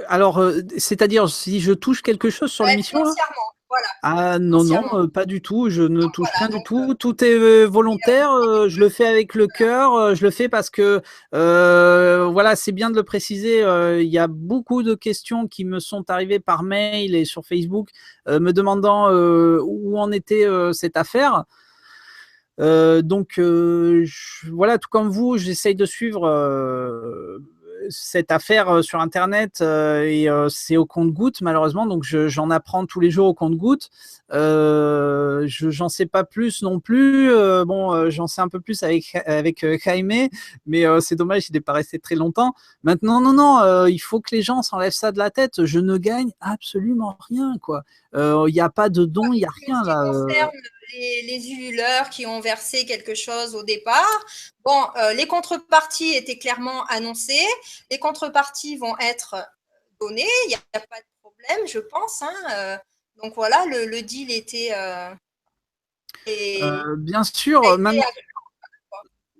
Alors, c'est-à-dire si je touche quelque chose sur l'émission, voilà. Ah non, pas du tout. Je ne touche rien du tout. Tout est volontaire. Je le fais avec le cœur. Je le fais parce que voilà, c'est bien de le préciser. Il y a beaucoup de questions qui me sont arrivées par mail et sur Facebook me demandant où en était cette affaire. Donc voilà, tout comme vous, j'essaye de suivre cette affaire sur Internet et c'est au compte-gouttes malheureusement, donc j'en apprends tous les jours au compte-gouttes. J'en sais pas plus non plus. Bon, j'en sais un peu plus avec Jaime, mais c'est dommage, il n'est pas resté très longtemps. Maintenant, non, il faut que les gens s'enlèvent ça de la tête. Je ne gagne absolument rien, quoi. Il n'y a pas de don, il n'y a rien là. Les ululeurs qui ont versé quelque chose au départ. Bon, les contreparties étaient clairement annoncées. Les contreparties vont être données. Il n'y a pas de problème, je pense. Hein. Donc voilà, le deal était. Bien sûr.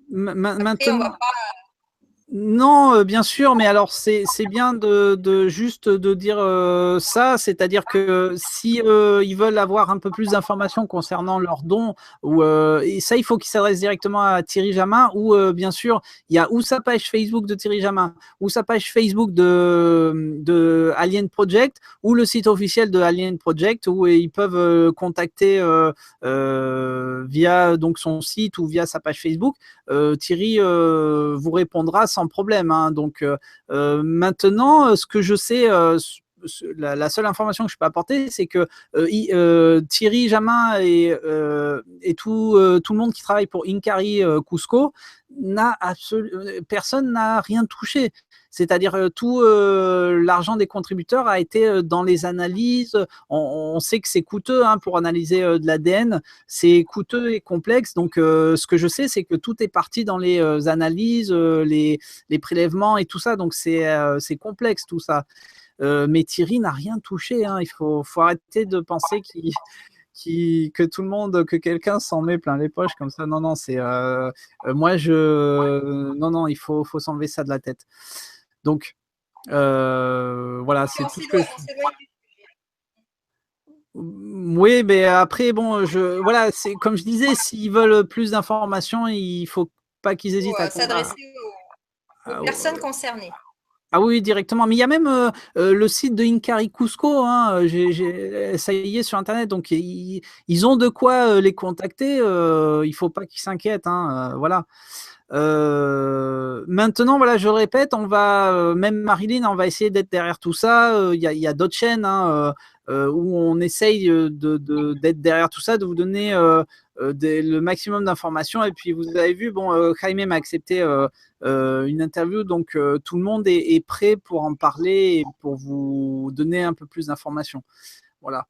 Maintenant. Non, bien sûr, mais alors c'est bien de juste de dire ça, c'est-à-dire que si ils veulent avoir un peu plus d'informations concernant leurs dons, ou et ça il faut qu'ils s'adressent directement à Thierry Jamin, ou bien sûr il y a ou sa page Facebook de Thierry Jamin, ou sa page Facebook de Alien Project, ou le site officiel de Alien Project, où ils peuvent contacter via donc son site ou via sa page Facebook. Thierry vous répondra sans problème, hein. Donc maintenant, ce que je sais, la seule information que je peux apporter, c'est que Thierry Jamin et tout le monde qui travaille pour Inkari Cusco, personne n'a rien touché. C'est-à-dire tout l'argent des contributeurs a été dans les analyses. On sait que c'est coûteux hein, pour analyser de l'ADN. C'est coûteux et complexe. Donc, ce que je sais, c'est que tout est parti dans les analyses, les prélèvements et tout ça. Donc, c'est complexe tout ça. Mais Thierry n'a rien touché. Hein. Il faut arrêter de penser que tout le monde, que quelqu'un s'en met plein les poches comme ça. Non, c'est moi non, il faut s'enlever ça de la tête. Donc voilà, c'est tout ce que oui, mais après bon, voilà, c'est comme je disais, s'ils veulent plus d'informations, il faut pas qu'ils hésitent à s'adresser aux personnes concernées. Ah oui, directement. Mais il y a même le site de Inkari Cusco, hein, ça y est sur Internet, donc ils ont de quoi les contacter. Il ne faut pas qu'ils s'inquiètent. Hein, voilà. Maintenant, voilà, je le répète, on va, même Marilyn, on va essayer d'être derrière tout ça. Il y a d'autres chaînes hein, où on essaye d'être derrière tout ça, de vous donner le maximum d'informations. Et puis, vous avez vu, bon, Jaime m'a accepté une interview, donc tout le monde est prêt pour en parler et pour vous donner un peu plus d'informations. Voilà.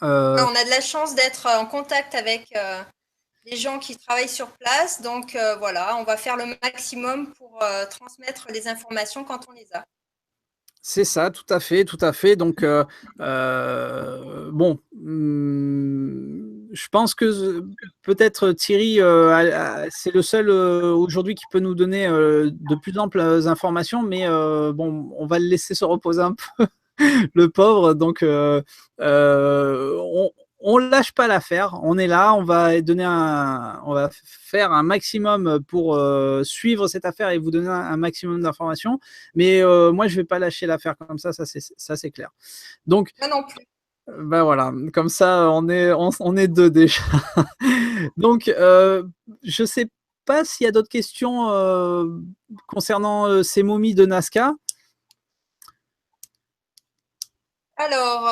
On a de la chance d'être en contact avec les gens qui travaillent sur place, donc voilà, on va faire le maximum pour transmettre les informations quand on les a. C'est ça, tout à fait. Donc, bon, je pense que peut-être Thierry, c'est le seul aujourd'hui qui peut nous donner de plus amples informations, mais bon, on va le laisser se reposer un peu, le pauvre. Donc, on lâche pas l'affaire, on est là, on va faire un maximum pour suivre cette affaire et vous donner un maximum d'informations. Mais moi, je vais pas lâcher l'affaire comme ça c'est clair. Donc, moi non plus. Ben voilà, comme ça, on est deux déjà. Donc, je sais pas s'il y a d'autres questions concernant ces momies de Nazca. Alors,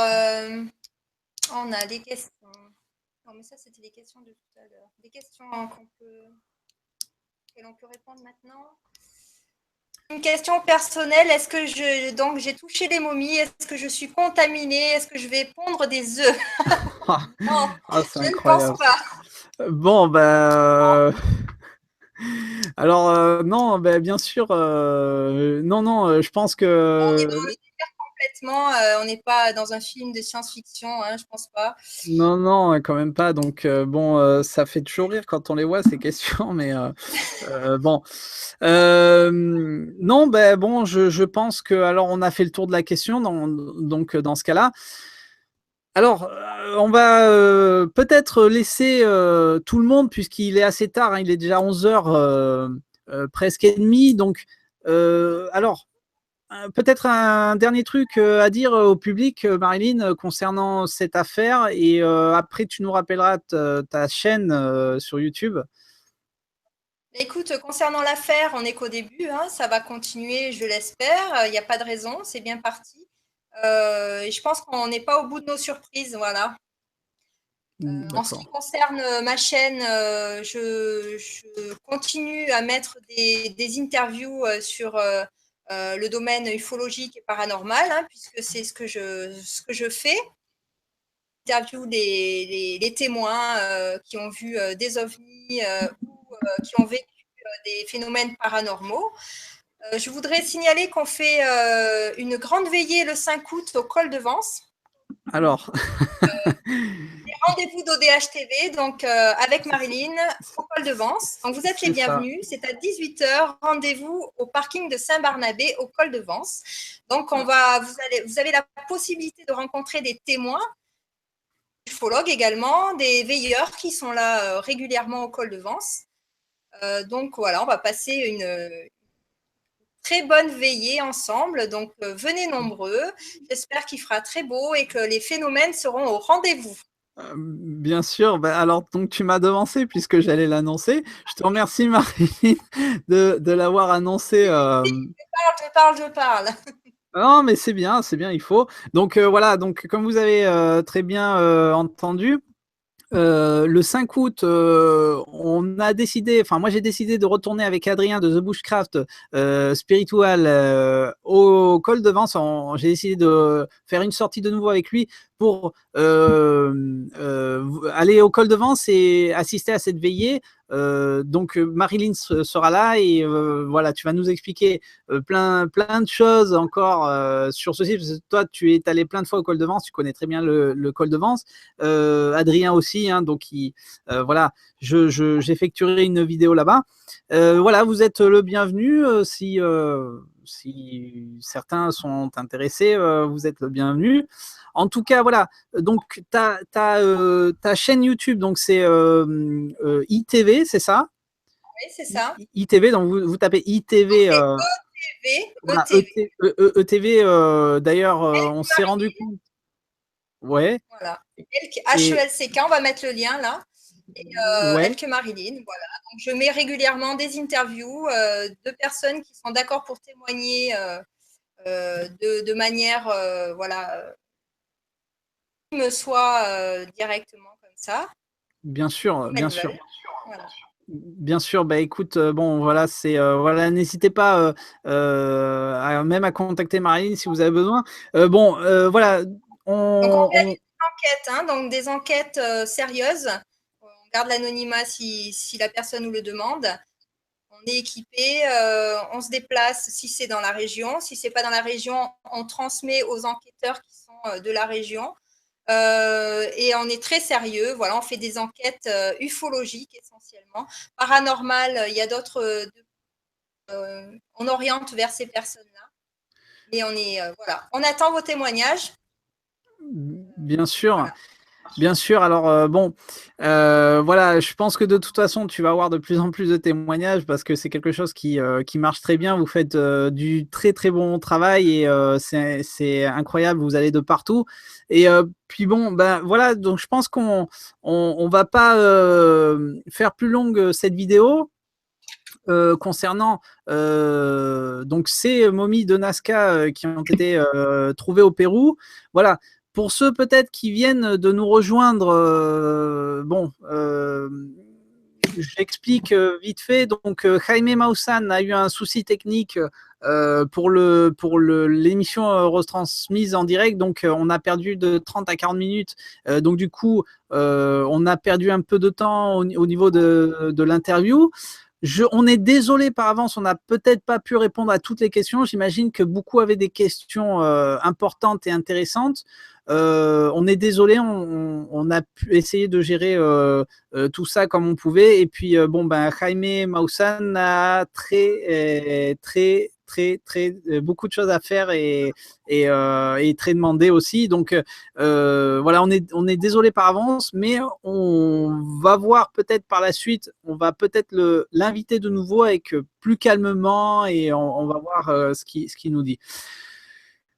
on a des questions. Non, mais ça, c'était des questions de tout à l'heure. Des questions auxquelles on peut répondre maintenant. Une question personnelle, est-ce que j'ai touché les momies, est-ce que je suis contaminée, est-ce que je vais pondre des œufs? Non, c'est je incroyable. ne pense pas. Bon, alors non, bien sûr, non, je pense que On est dans l'univers complètement, on n'est pas dans un film de science-fiction, hein, je pense pas. non, quand même pas. Donc bon, ça fait toujours rire quand on les voit ces questions, mais bon, non, bon, je pense que alors on a fait le tour de la question, donc dans ce cas-là. Alors, on va peut-être laisser tout le monde, puisqu'il est assez tard, hein, il est déjà 11h presque et demie. Donc, alors, peut-être un dernier truc à dire au public, Marilyn, concernant cette affaire. Et après, tu nous rappelleras ta chaîne sur YouTube. Écoute, concernant l'affaire, on n'est qu'au début, hein, ça va continuer, je l'espère. Il n'y a pas de raison, c'est bien parti. Et je pense qu'on n'est pas au bout de nos surprises, voilà. En ce qui concerne ma chaîne, je continue à mettre des interviews sur le domaine ufologique et paranormal, hein, puisque c'est ce que je fais. J'interviewe les témoins qui ont vu des ovnis ou qui ont vécu des phénomènes paranormaux. Je voudrais signaler qu'on fait une grande veillée le 5 août au col de Vence. Alors, rendez-vous d'ODH TV, donc avec Marilyn au col de Vence. Donc vous êtes les bienvenus. C'est à 18h. Rendez-vous au parking de Saint-Barnabé au col de Vence. Donc vous avez la possibilité de rencontrer des témoins, des ufologues également, des veilleurs qui sont là régulièrement au col de Vence. Donc voilà, on va passer une très bonne veillée ensemble. Donc venez nombreux. J'espère qu'il fera très beau et que les phénomènes seront au rendez-vous. Bien sûr, alors donc tu m'as devancé puisque j'allais l'annoncer. Je te remercie Marilyn de l'avoir annoncé. Je parle. Non, mais c'est bien, il faut. Donc voilà, donc comme vous avez très bien entendu, le 5 août, on a décidé, enfin moi j'ai décidé de retourner avec Adrien de The Bushcraft Spiritual au col de Vence. J'ai décidé de faire une sortie de nouveau avec lui pour aller au col de Vence et assister à cette veillée. Donc Marilyn sera là et voilà, tu vas nous expliquer plein de choses encore sur ce site, parce que toi tu es allé plein de fois au col de Vence, tu connais très bien le col de Vence. Adrien aussi, hein, donc voilà, j'effectuerai une vidéo là-bas. Voilà, vous êtes le bienvenu. Si certains sont intéressés, vous êtes le bienvenu. En tout cas, voilà. Donc ta chaîne YouTube, donc c'est ITV, c'est ça? Oui, c'est ça. ITV, donc vous tapez ITV. Voilà, ETV. D'ailleurs, on s'est rendu compte. Ouais. Voilà. HELCK, on va mettre le lien là. Et Elke Marilyn, voilà. Donc, je mets régulièrement des interviews de personnes qui sont d'accord pour témoigner de manière, voilà, qui me soit directement comme ça. Bien sûr, bien sûr. Voilà. Bien sûr, écoute, bon voilà, c'est voilà, n'hésitez pas même à contacter Marilyn si vous avez besoin. Bon, voilà, donc on réalise des enquêtes, hein, donc des enquêtes sérieuses. On garde l'anonymat si la personne nous le demande. On est équipé, on se déplace si c'est dans la région. Si c'est pas dans la région, on transmet aux enquêteurs qui sont de la région. Et on est très sérieux. Voilà, on fait des enquêtes ufologiques essentiellement. Paranormal, il y a d'autres. On oriente vers ces personnes-là. Mais on est voilà. On attend vos témoignages. Bien sûr. Voilà. Bien sûr, alors bon, voilà, je pense que de toute façon, tu vas avoir de plus en plus de témoignages parce que c'est quelque chose qui marche très bien. Vous faites du très très bon travail et c'est incroyable, vous allez de partout. Et puis bon, ben voilà, donc je pense qu'on va pas faire plus longue cette vidéo. Concernant donc ces momies de Nazca qui ont été trouvées au Pérou. Voilà. Pour ceux peut-être qui viennent de nous rejoindre, bon, j'explique vite fait. Donc, Jaime Maussan a eu un souci technique pour l'émission retransmise en direct. Donc, on a perdu de 30 à 40 minutes. Donc, du coup, on a perdu un peu de temps au niveau de l'interview. On est désolé par avance, on n'a peut-être pas pu répondre à toutes les questions. J'imagine que beaucoup avaient des questions importantes et intéressantes. On est désolé, on a pu essayer de gérer tout ça comme on pouvait. Et puis, bon, ben, Jaime Maussan a beaucoup de choses à faire et très demandé aussi. Donc, voilà, on est désolé par avance, mais on va voir peut-être par la suite, on va peut-être l'inviter de nouveau avec plus calmement et on va voir ce qu'il nous dit.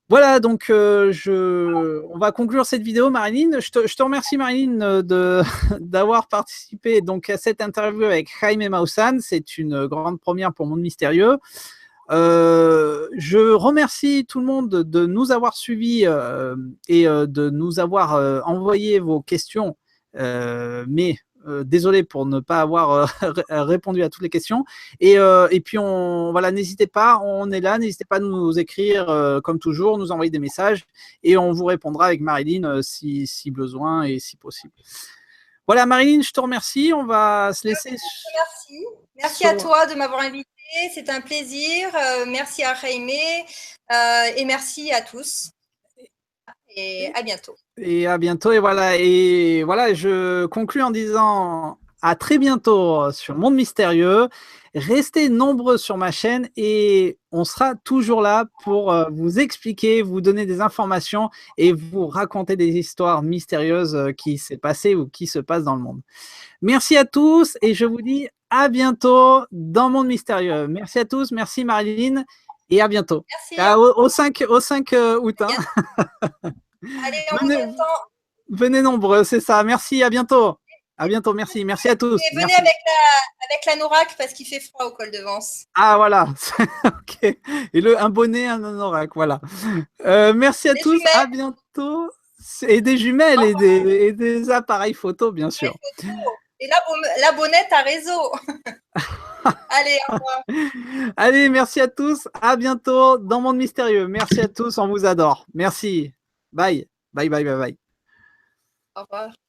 Voilà, donc on va conclure cette vidéo, Marilyn. Je te remercie, Marilyn, d'avoir participé donc à cette interview avec Jaime Maussan. C'est une grande première pour Monde Mystérieux. Je remercie tout le monde de nous avoir suivis et de nous avoir envoyé vos questions, mais désolé pour ne pas avoir répondu à toutes les questions. Et puis, voilà, n'hésitez pas, on est là, n'hésitez pas à nous écrire comme toujours, nous envoyer des messages et on vous répondra avec Marilyn si besoin et si possible. Voilà, Marilyn, je te remercie. On va se laisser. Merci à toi de m'avoir invité. C'est un plaisir. Merci à Jaime et merci à tous. Et à bientôt. Et à bientôt. Et voilà, je conclue en disant à très bientôt sur Monde Mystérieux. Restez nombreux sur ma chaîne et on sera toujours là pour vous expliquer, vous donner des informations et vous raconter des histoires mystérieuses qui s'est passées ou qui se passent dans le monde. Merci à tous et je vous dis à bientôt dans Monde Mystérieux. Merci à tous, merci Marilyn et à bientôt. Merci. Au 5 août. Hein. Allez, on attend. Venez nombreux, c'est ça. Merci, à bientôt. À bientôt, merci. Merci à tous. Et venez merci. avec la Norak parce qu'il fait froid au col de Vence. Ah, voilà. Ok. Et un bonnet, un anorak, voilà. Merci à tous, jumelles. À bientôt. Et des jumelles et des appareils photo, bien sûr. Et la bonnette à réseau. Allez, au revoir. Allez, merci à tous. À bientôt dans Monde Mystérieux. Merci à tous, on vous adore. Merci. Bye. Bye, bye, bye, bye. Au revoir.